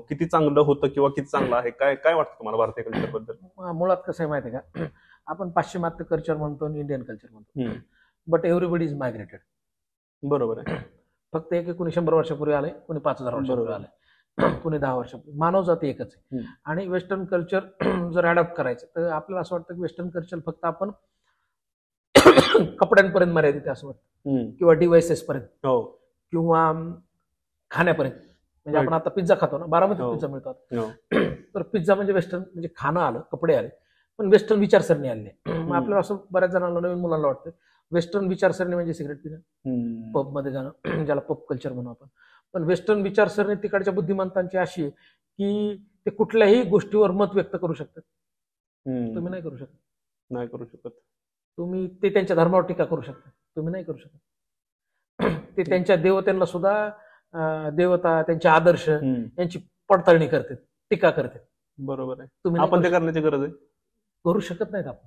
किती चांगलं होतं किंवा किती चांगलं आहे? काय वाटतं तुम्हाला भारतीय कल्चर बद्दल? मुळात कसं आहे माहिती आहे का, आपण पाश्चिमात्य कल्चर म्हणतो आणि इंडियन कल्चर म्हणतो, बट एव्हरीबडी इज मायग्रेटेड. बरोबर आहे. फक्त कोणी 100 वर्षापूर्वी आले, कोणी 5000 वर्षापूर्वी आले, कोणी 10 वर्षापूर्वी. मानव जाती एकच आहे. आणि वेस्टर्न कल्चर जर अडॉप्ट करायचं तर आपल्याला असं वाटतं की वेस्टर्न कल्चर फक्त आपण कपड्यांपर्यंत मर्यादित असं वाटतं, किंवा डिव्हाइसेस पर्यंत, किंवा खाण्यापर्यंत. म्हणजे आपण आता पिझ्झा खातो ना, बारामतीत पिझ्झा मिळतो. तर पिझ्झा म्हणजे वेस्टर्न, म्हणजे खाणं आलं, कपडे आले, पण वेस्टर्न विचारसरणी आली. मग आपल्याला असं बऱ्याच जणांना, नवीन मुलांना वाटतं वेस्टर्न विचारसरणी म्हणजे सिगरेट पिणं, पब मध्ये जाणं, ज्याला पब कल्चर म्हणू आपण. पण वेस्टर्न विचारसरणी तिकडच्या बुद्धिमंतांची अशी आहे की ते कुठल्याही गोष्टीवर मत व्यक्त करू शकतात. तुम्ही नाही करू शकत. तुम्ही ते त्यांच्या धर्मावर टीका करू शकता, तुम्ही नाही करू शकत. ते त्यांच्या देवतांना सुद्धा, देवता, त्यांचे आदर्श यांची पडताळणी करतात, टीका करतात. बरोबर आहे. तुम्ही आपण ते करण्याची गरज आहे? करू शकत नाहीत आपण.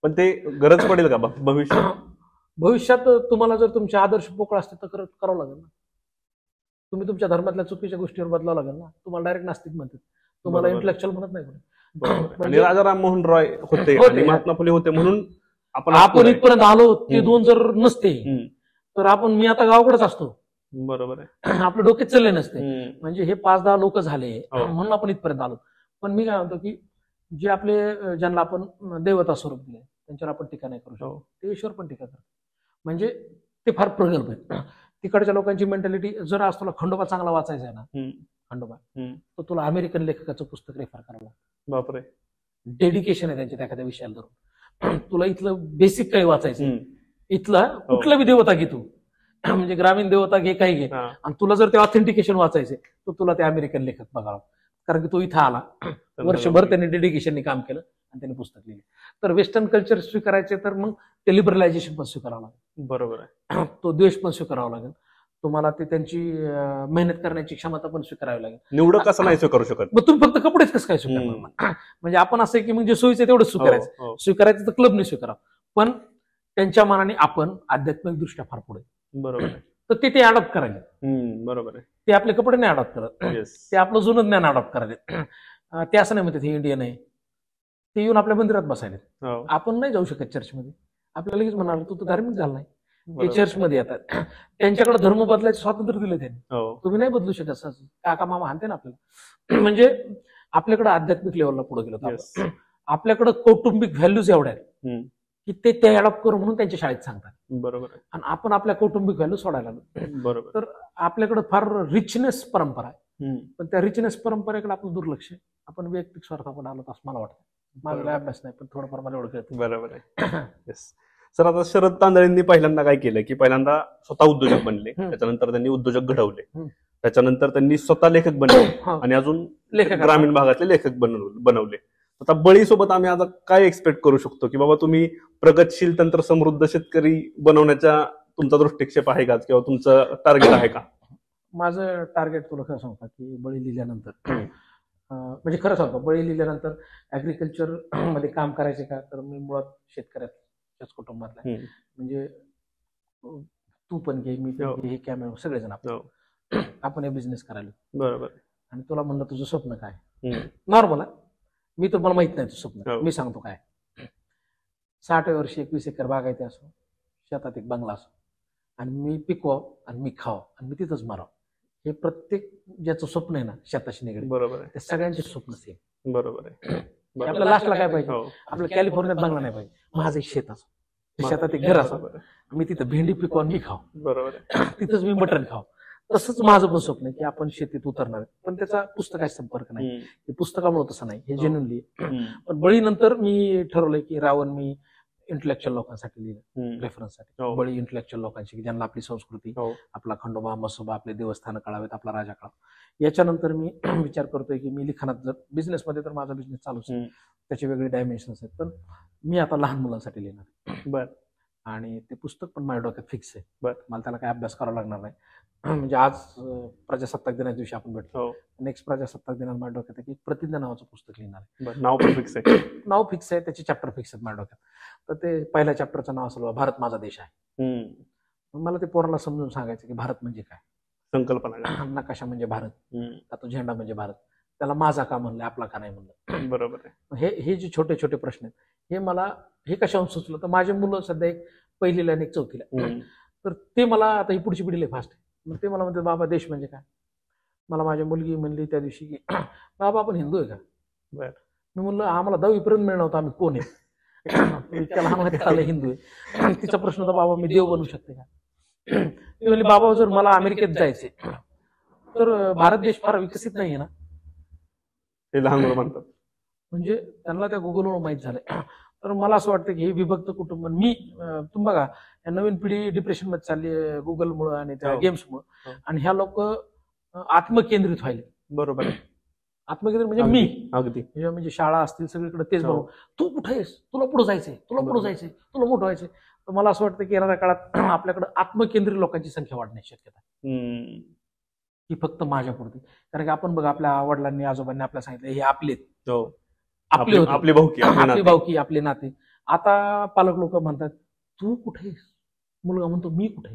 पण ते गरज पडेल का भविष्यात? तुम्हाला जर तुमचे आदर्श पोकळ असते तर करावं लागेल ना. तुम्ही तुमच्या धर्मातल्या चुकीच्या गोष्टीवर बदलावं लागेल ना. तुम्हाला डायरेक्ट नास्तिक म्हणतात, तुम्हाला इंटलेक्च्युअल म्हणत नाही. म्हणजे राजा राममोहन रॉय होते आणि महात्मा फुले होते म्हणून आपण इथपर्यंत आलो. ते दोन जर नसते तर आपण, मी आता गावाकडेच असतो. बरोबर आहे. आपले डोके चालले नसते. म्हणजे हे 5-10 लोक झाले म्हणून आपण इथपर्यंत आलो. पण मी काय म्हणतो की जे आपले, ज्यांना आपण देवता स्वरूप दिले, त्यांच्यावर आपण टीका नाही करू शकतो. ते ईश्वर पण टीका करतो. म्हणजे ते फार प्रगल्भ आहे. तिकडच्या लोकांची मेंटॅलिटी जर आज तुला खंडोबा चांगला वाचायचा आहे ना, खंडोबा, तर तुला अमेरिकन लेखकाचं पुस्तक रेफर करावं लागतं. बापरे. डेडिकेशन आहे त्यांच्या एखाद्या विषयाला धरून. तुला इथलं बेसिक काही वाचायचं, इथला कुठला बी देवता घे तू, म्हणजे ग्रामीण देवता घे, काही घे, आणि तुला जर ते ऑथेंटिकेशन वाचायचे तर तुला ते अमेरिकन लेखक बघावं. कारण की तो इथं आला, वर्षभर त्यांनी डेडिकेशनने काम केलं आणि त्यांनी पुस्तक लिहिलं. तर वेस्टर्न कल्चर स्वीकारायचे तर मग ते लिबरलायझेशन पण स्वीकारावं लागेल. बरोबर आहे. तो द्वेष पण स्वीकारावा लागेल तुम्हाला. ते त्यांची मेहनत करण्याची क्षमता पण स्वीकारावी लागेल. निवडक कसं नाही स्वीकारू शकत. मग तुम्ही फक्त कपडेच कसं काय स्वीकारणार? म्हणजे आपण असं की म्हणजे सोयीचं तेवढंच स्वीकारायचं तर क्लबने स्वीकारावं. पण त्यांच्या मनाने आपण आध्यात्मिक दृष्ट्या फार पुढे. बरोबर आहे. तर ते अडॉप्ट करायचे. बरोबर आहे. ते आपले कपडे नाही अडॉप्ट करत, ते आपलं जुनं ज्ञान अडॉप्ट करायचे. ते असं नाही म्हणतात हे इंडियन आहे, ते येऊन आपल्या मंदिरात बसायले. आपण नाही जाऊ शकत चर्चमध्ये. आपल्याला लगेच म्हणाल तू तर धार्मिक झाला नाही. ते चर्चमध्ये येतात, त्यांच्याकडे धर्म बदलायचं स्वातंत्र्य दिलं त्यांनी. तुम्ही नाही बदलू शकत. काका मामा हाणते ना आपल्याला. म्हणजे आपल्याकडे आध्यात्मिक लेवलला पुढे गेलो. आपल्याकडे कौटुंबिक व्हॅल्यूज एवढ्या आहेत की ते अडॉप्ट करू म्हणून त्यांच्या शाळेत सांगतात. बरोबर आहे. आणि आपण आपल्या कौटुंबिक व्हॅल्यू सोडायला लागलो. बरोबर. तर आपल्याकडे फार रिचनेस परंपरा आहे, पण त्या रिचनेस परंपरेकडे आपलं दुर्लक्ष आहे. आपण वैयक्तिक स्वार्थाकडे आलो असं मला वाटतं. माझा अभ्यास नाही, पण थोडंफार मला एवढं कळतं. बरोबर आहे. येस सर, आता शरद तांदळेंनी पहिल्यांदा काय केलं की पहिल्यांदा स्वतः उद्योजक बनले, त्याच्यानंतर त्यांनी उद्योजक घडवले, त्याच्यानंतर त्यांनी स्वतः लेखक बनले आणि अजून ग्रामीण भागातले लेखक बनवले. आता बळीसोबत आम्ही आता काय एक्सपेक्ट करू शकतो की बाबा तुम्ही प्रगतशील तंत्र समृद्ध शेतकरी बनवण्याचा तुमचा दृष्टिक्षेप आहे का, किंवा तुमचं टार्गेट आहे का? माझं टार्गेट तुला खरं सांगता की बळी लिहिल्यानंतर म्हणजे खरं सांगतो, बळी लिहिल्यानंतर ऍग्रिकल्चर मध्ये काम करायचे का, तर मी मुळात शेतकऱ्याच्याच कुटुंबातला आहे. म्हणजे तू पण घे, मी पण घे, हे कॅमेरा सगळेजण आपण हे बिझनेस करायला. बरोबर. आणि तुला म्हणलं तुझं स्वप्न काय, नॉर्मल आहे, मी तर मला माहित नाही तुझं स्वप्न, मी सांगतो काय. 60 वर्षी 21 एकर बागायती असो, शेतात एक बंगला असो, आणि मी पिकवाव आणि मी खाव आणि मी तिथंच माराव, हे प्रत्येक ज्याचं स्वप्न आहे ना शेताशी निगडीत, बरोबर आहे, ते सगळ्यांचे स्वप्न सेम. बरोबर आहे. आपल्या लास्टला काय पाहिजे, आपल्या कॅलिफोर्नियात बंगला नाही पाहिजे, माझं एक शेत असो, शेतात एक घर असो, मी तिथं भेंडी पिकवून मी खाव, बरोबर, तिथंच मी मटण खाव. तसंच माझं पण स्वप्न आहे की आपण शेतीत उतरणार आहे, पण त्याचा पुस्तकाशी संपर्क नाही, हे पुस्तकामुळे तसं नाही, हे जेन्युनली. पण बळीनंतर मी ठरवलंय की रावण मी इंटेलेक्च्युअल लोकांसाठी लिहिलं, रेफरन्ससाठी. बळी इंटेलेक्च्युअल लोकांची, ज्यांना आपली संस्कृती, आपला खंडोबा मसोबा, आपले देवस्थान कळावेत, आपला राजा कळावा. याच्यानंतर मी विचार करतोय की मी लिखाणात, जर बिझनेसमध्ये तर माझा बिझनेस चालूच आहे, त्याचे वेगळे डायमेन्शन्स आहेत, पण मी आता लहान मुलांसाठी लिहिणार. बरं. आणि ते पुस्तक पण माझ्या डोक्यात फिक्स आहे. बरं. मला त्याला काय अभ्यास करावा लागणार नाही. म्हणजे आज प्रजासत्ताक दिनाच्या दिवशी आपण भेटतो, नेक्स्ट प्रजासत्ताक दिनाला माझ्या डोक्यात की प्रतिज्ञा नावाचं पुस्तक लिहिणार आहे. नाव पण फिक्स आहे, नाव फिक्स आहे, त्याचे चॅप्टर फिक्स आहेत माझ्या डोक्यात. तर ते पहिल्या चॅप्टरचं नाव असेल भारत माझा देश आहे. मला ते पोराला समजून सांगायचं की भारत म्हणजे काय, संकल्पना, नकाशा म्हणजे भारत, का तो झेंडा म्हणजे भारत, त्याला माझा का म्हणलं, आपला का नाही म्हणलं. बरोबर आहे. हे जे छोटे छोटे प्रश्न आहेत, हे मला हे कशावरून सुचलं, तर माझे मुलं सध्या एक पहिलीला आणि एक चौथीला, तर ते मला आता ही पुढची पिढी लय फास्ट आहे. मग ते मला म्हणतात बाबा देश म्हणजे काय. मला माझी मुलगी म्हणली त्या दिवशी की बाबा आपण हिंदू आहे का. मी म्हणलं आम्हाला 10वीपर्यंत मिळणार होतं आम्ही कोण आहे, त्याला आम्हाला हिंदू आहे. तिचा प्रश्न होता बाबा मी देव बनवू शकते का. मी म्हणले बाबा जर मला अमेरिकेत जायचे तर भारत देश फार विकसित नाहीये ना, ते लहान मुलं म्हणतात. म्हणजे त्यांना त्या गुगलवर माहित झालंय. तर मला असं वाटतं की हे विभक्त कुटुंब, मी तुम्ही बघा या नवीन पिढी डिप्रेशन मध्ये चालली आहे गुगलमुळे आणि त्या गेम्समुळे, आणि ह्या लोक आत्मकेंद्रित व्हायले. बरोबर आहे. आत्मकेंद्रित म्हणजे मी अगदी म्हणजे शाळा असतील सगळीकडे तेच बरोबर, तू कुठे आहेस, तुला पुढे जायचंय, तुला पुढे जायचंय, तुला मोठं व्हायचंय. तर मला असं वाटतं की येणाऱ्या काळात आपल्याकडे आत्मकेंद्रित लोकांची संख्या वाढण्याची शक्यता आहे, ही फक्त माझ्यापुरती. कारण की आपण बघा आपल्या वडिलांनी आजोबांनी आपल्याला सांगितलं हे आपलेत, आपले आपली भाऊकी, आपली भाऊकी, आपले नाते. आता पालक लोक म्हणतात तू कुठे, मुलगा म्हणतो मी कुठे.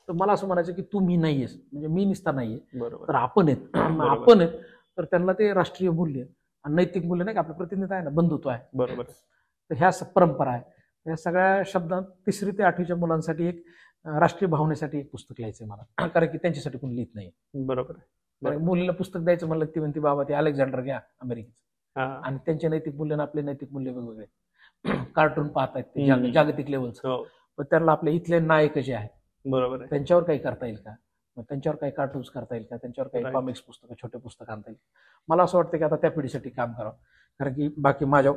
तर मला असं म्हणायचं की तू मी नाहीयेस, म्हणजे मी निसता नाहीये, तर आपण आहेत. आपण आहेत तर त्यांना ते राष्ट्रीय मूल्य आणि नैतिक मूल्य नाही का, आपलं प्रतिनिधी आहे ना, बंधुत्व आहे. बरोबर. तर ह्या परंपरा आहे. या सगळ्या शब्दात 3री ते 8वीच्या मुलांसाठी एक राष्ट्रीय भावनेसाठी एक पुस्तक लिहायचंय मला, कारण की त्यांच्यासाठी कोणी लिहित नाही. बरोबर. मुलीला पुस्तक द्यायचं म्हणलं ती म्हणते बाबा ते अलेक्झांडर घ्या अमेरिकेचं, आणि त्यांचे नैतिक मूल्य आणि आपले नैतिक मूल्य वेगवेगळे. कार्टून पाहतायत ते जागतिक लेवलचं, पण त्यांना आपले इथले नायक जे आहेत बरोबर त्यांच्यावर काही करता येईल का, त्यांच्यावर काही कार्टून्स करता येईल का, त्यांच्यावर काही कॉमिक्स पुस्तकं छोटे पुस्तक आणता येईल. मला असं वाटतं की आता त्या पिढीसाठी काम करावं, कारण की बाकी माझ्या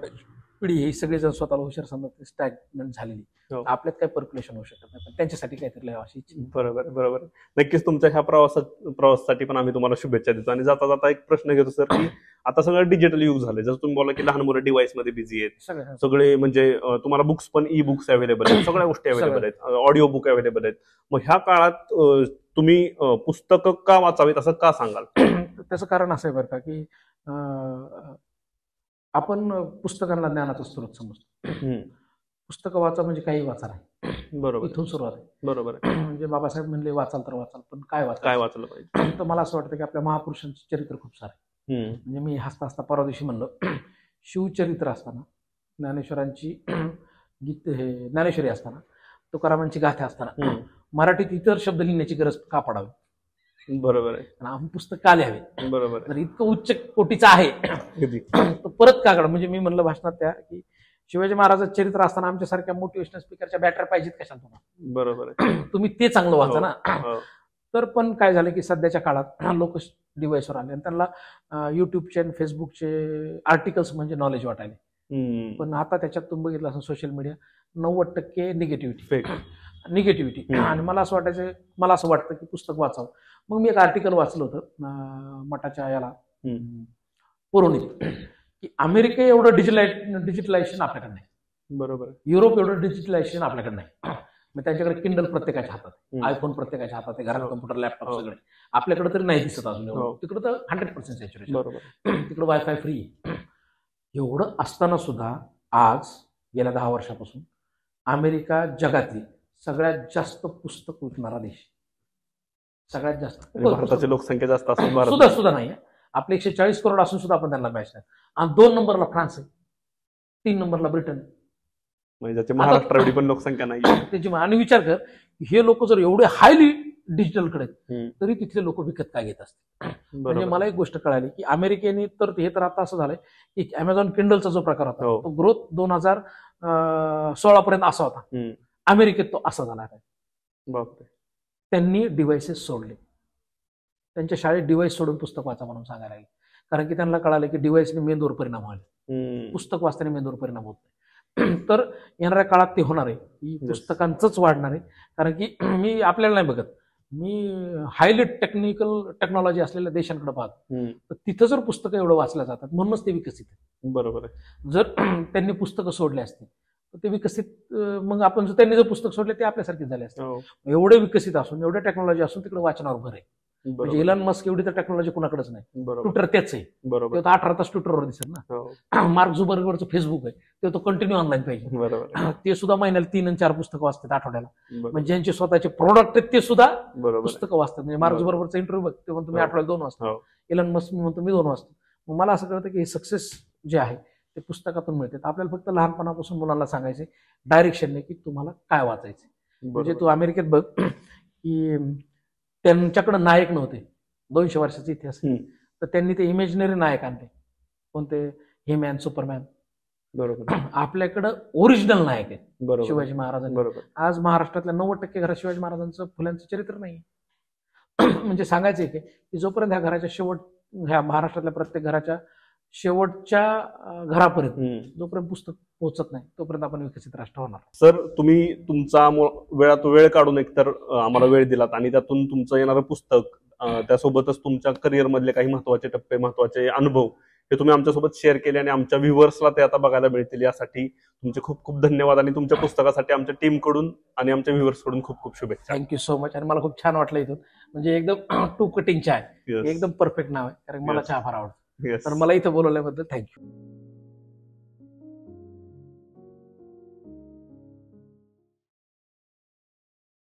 पिढी ही सगळेजण स्वतःला हुशार समजते, स्टॅग्नंट झालेली, आपल्यात काही पर्क्युलेशन होऊ शकत नाही, पण त्यांच्यासाठी काहीतरी लिहावं अशी इच्छा. बरोबर. नक्कीच तुमच्या ह्या प्रवासासाठी पण आम्ही तुम्हाला शुभेच्छा देतो. आणि जाता जाता एक प्रश्न घेतो सर, की आता सगळं डिजिटल युग झालंय, जसं तुम्ही बोला की लहान मुलं डिव्हाइस मध्ये बिझी आहेत सगळे, म्हणजे तुम्हाला बुक्स पण ई बुक्स अवेलेबल आहेत, सगळ्या गोष्टी अवेलेबल आहेत, ऑडिओ बुक अवेलेबल आहेत. मग ह्या काळात तुम्ही पुस्तकं का वाचावीत असं का सांगाल. त्याचं कारण असं आहे बरं का, की आपण पुस्तकांना ज्ञानाचा स्रोत समजतो. पुस्तकं वाचा म्हणजे काही वाचा नाही, बरोबर, इथून सुरुवात आहे. बरोबर. म्हणजे बाबासाहेब म्हणले वाचाल तर वाचाल, पण काय वाचलं पाहिजे. तर मला असं वाटतं की आपल्या महापुरुषांचं चरित्र खूप सारं आहे. म्हणजे मी हसता हसता परवा दिवशी म्हणलं शिवचरित्र असताना, ज्ञानेश्वरांची ज्ञानेश्वरी असताना, तुकारामांची गाथा असताना मराठीत इतर शब्द लिहिण्याची गरज का पडावी. बरोबर आहे. आपण पुस्तक का लिहावे. बरोबर. जर इतकं उच्च कोटीचं आहे तर परत का काढ. म्हणजे मी म्हणलं भाषणात त्या की शिवाजी महाराजांचं चरित्र असताना आमच्यासारख्या मोटिवेशनल स्पीकरच्या बॅटऱ्या पाहिजेत कशाला तुम्हाला. बरोबर आहे. तुम्ही ते चांगलं वाचा ना. तर पण काय झालं की सध्याच्या काळात लोक डिव्हाइसवर आले आणि त्यांना युट्यूबचे आणि फेसबुकचे आर्टिकल्स म्हणजे नॉलेज वाटायले. पण आता त्याच्यात तुम्ही बघितलं असं सोशल मीडिया 90% निगेटिव्हिटी. आणि मला असं वाटतं की पुस्तक वाचावं. मग मी एक आर्टिकल वाचलं होतं मठाच्या याला पुरवणीत, की अमेरिका एवढं डिजिटलायझेशन आपल्याकडे नाही, बरोबर, युरोप एवढं डिजिटलायझेशन आपल्याकडे नाही. मग त्यांच्याकडे किंडल प्रत्येकाच्या हातात, आयफोन प्रत्येकाच्या हातात आहे, घरात कम्प्युटर लॅपटॉप हो. सगळे. आपल्याकडे तरी नाही दिसत अजून हो. एवढं. तिकडे तर 100% सॅच्युरेशन, बरोबर. तिकडे वायफाय फ्री. एवढं असताना सुद्धा आज गेल्या 10 वर्षापासून अमेरिका जगातली सगळ्यात जास्त पुस्तक विकणारा देश, सगळ्यात जास्त. भारताची लोकसंख्या जास्त असून भारत सुद्धा सुद्धा नाही, आपले 140 करोड असून सुद्धा आपण त्यांना मॅच नाही. आणि 2 नंबरला फ्रान्स आहे, 3 नंबरला ब्रिटन. म्हणजे ज्याची महाराष्ट्र एवढी पण लोकसंख्या नाही. त्याची आणि विचार कर, हे लोक जर एवढे हायली डिजिटलकडे तरी तिथले लोक विकत काय घेत असतील. म्हणजे मला एक गोष्ट कळाली की अमेरिकेने तर हे तर आता असं झालंय की अमेझॉन किंडलचा जो प्रकार होता तो ग्रोथ 2016 पर्यंत असा होता, अमेरिकेत तो असा झाला आहे. बापरे. त्यांनी डिव्हाइसेस सोडले, त्यांच्या शाळेत डिव्हाइस सोडून पुस्तक वाचा म्हणून सांगायला लागले, कारण की त्यांना कळालं की डिव्हाइसने मेंदूवर परिणाम व्हायला, पुस्तक वाचताना मेंदूवर परिणाम होत नाही. तर येणाऱ्या काळात ते होणार आहे की पुस्तकांचंच वाढणार आहे. कारण की मी आपल्याला नाही बघत, मी हायली टेक्नॉलॉजी असलेल्या देशांकडे पाहतो, तर तिथं जर पुस्तकं एवढं वाचल्या जातात म्हणूनच ते विकसित आहे. बरोबर आहे. जर त्यांनी पुस्तकं सोडले असते तर ते विकसित, मग आपण जर त्यांनी जर पुस्तक सोडले ते आपल्यासारखे झाले असते. एवढे विकसित असून, एवढ्या टेक्नॉलॉजी असून तिकडे वाचनावर भर आहे. म्हणजे इलॉन मस्क एवढी तर टेक्नॉलॉजी कुणाकडेच नाही. ट्विटर तेच आहे, बरोबर. ते 18 तास ट्विटरवर दिसत ना. मार्क झुकरबर्गचं फेसबुक आहे, ते तो कंटिन्यू ऑनलाईन पाहिजे. बरोबर. ते सुद्धा महिन्याला 3 आणि 4 पुस्तकं वाचतात आठवड्याला. म्हणजे ज्यांचे स्वतःचे प्रोडक्ट आहेत ते सुद्धा पुस्तकं वाचतात. म्हणजे मार्क झुकरबर्गचा इंटरव्ह्यू बघ, ते म्हणतो मी आठवड्याला 2 वाजता, इलॉन मस्क म्हणतो मी 2 वाजता. मग मला असं कळतं की हे सक्सेस जे आहे ते पुस्तकातून मिळते. आपल्याला फक्त लहानपणापासून मुलांना सांगायचे डायरेक्शनने की तुम्हाला काय वाचायचे. म्हणजे तू अमेरिकेत बघ की त्यांच्याकडे नायक नव्हते, 200 वर्षाचा इतिहास, तर त्यांनी ते इमेजिनरी नायक आणले. कोणते? हे मॅन, सुपरमॅन. बरोबर. आपल्याकडं ओरिजिनल नायक आहेत, बरोबर. शिवाजी महाराजांनी. बरोबर. आज महाराष्ट्रातल्या 90% घरात शिवाजी महाराजांचं, फुल्यांचं चरित्र नाही. म्हणजे सांगायचंय की जोपर्यंत ह्या घराच्या शेवट, ह्या महाराष्ट्रातल्या प्रत्येक घराच्या शेवटच्या घरापर्यंत जोपर्यंत पुस्तक पोहोचत नाही तोपर्यंत आपण विकसित राष्ट्र होणार. सर, तुम्ही तुमचा वेळात वेळ काढून एकतर आम्हाला वेळ दिलात आणि त्यातून तुमचं येणारं पुस्तक, त्यासोबतच तुमच्या करिअर मधले काही महत्वाचे टप्पे, महत्वाचे अनुभव हे तुम्ही आमच्यासोबत शेअर केले आणि आमच्या व्ह्युअर्सला ते आता बघायला मिळतील. यासाठी तुमचे खूप खूप धन्यवाद आणि तुमच्या पुस्तकासाठी आमच्या टीमकडून आणि आमच्या व्ह्युअर्सकडून खूप खूप शुभेच्छा. Thank you so much. आणि मला खूप छान वाटलं इथून, म्हणजे एकदम टू कटिंग चहा आहे, एकदम परफेक्ट नाव आहे, कारण मला चहा फार आवडतो. तर मला इथं बोलवल्याबद्दल थँक्यू.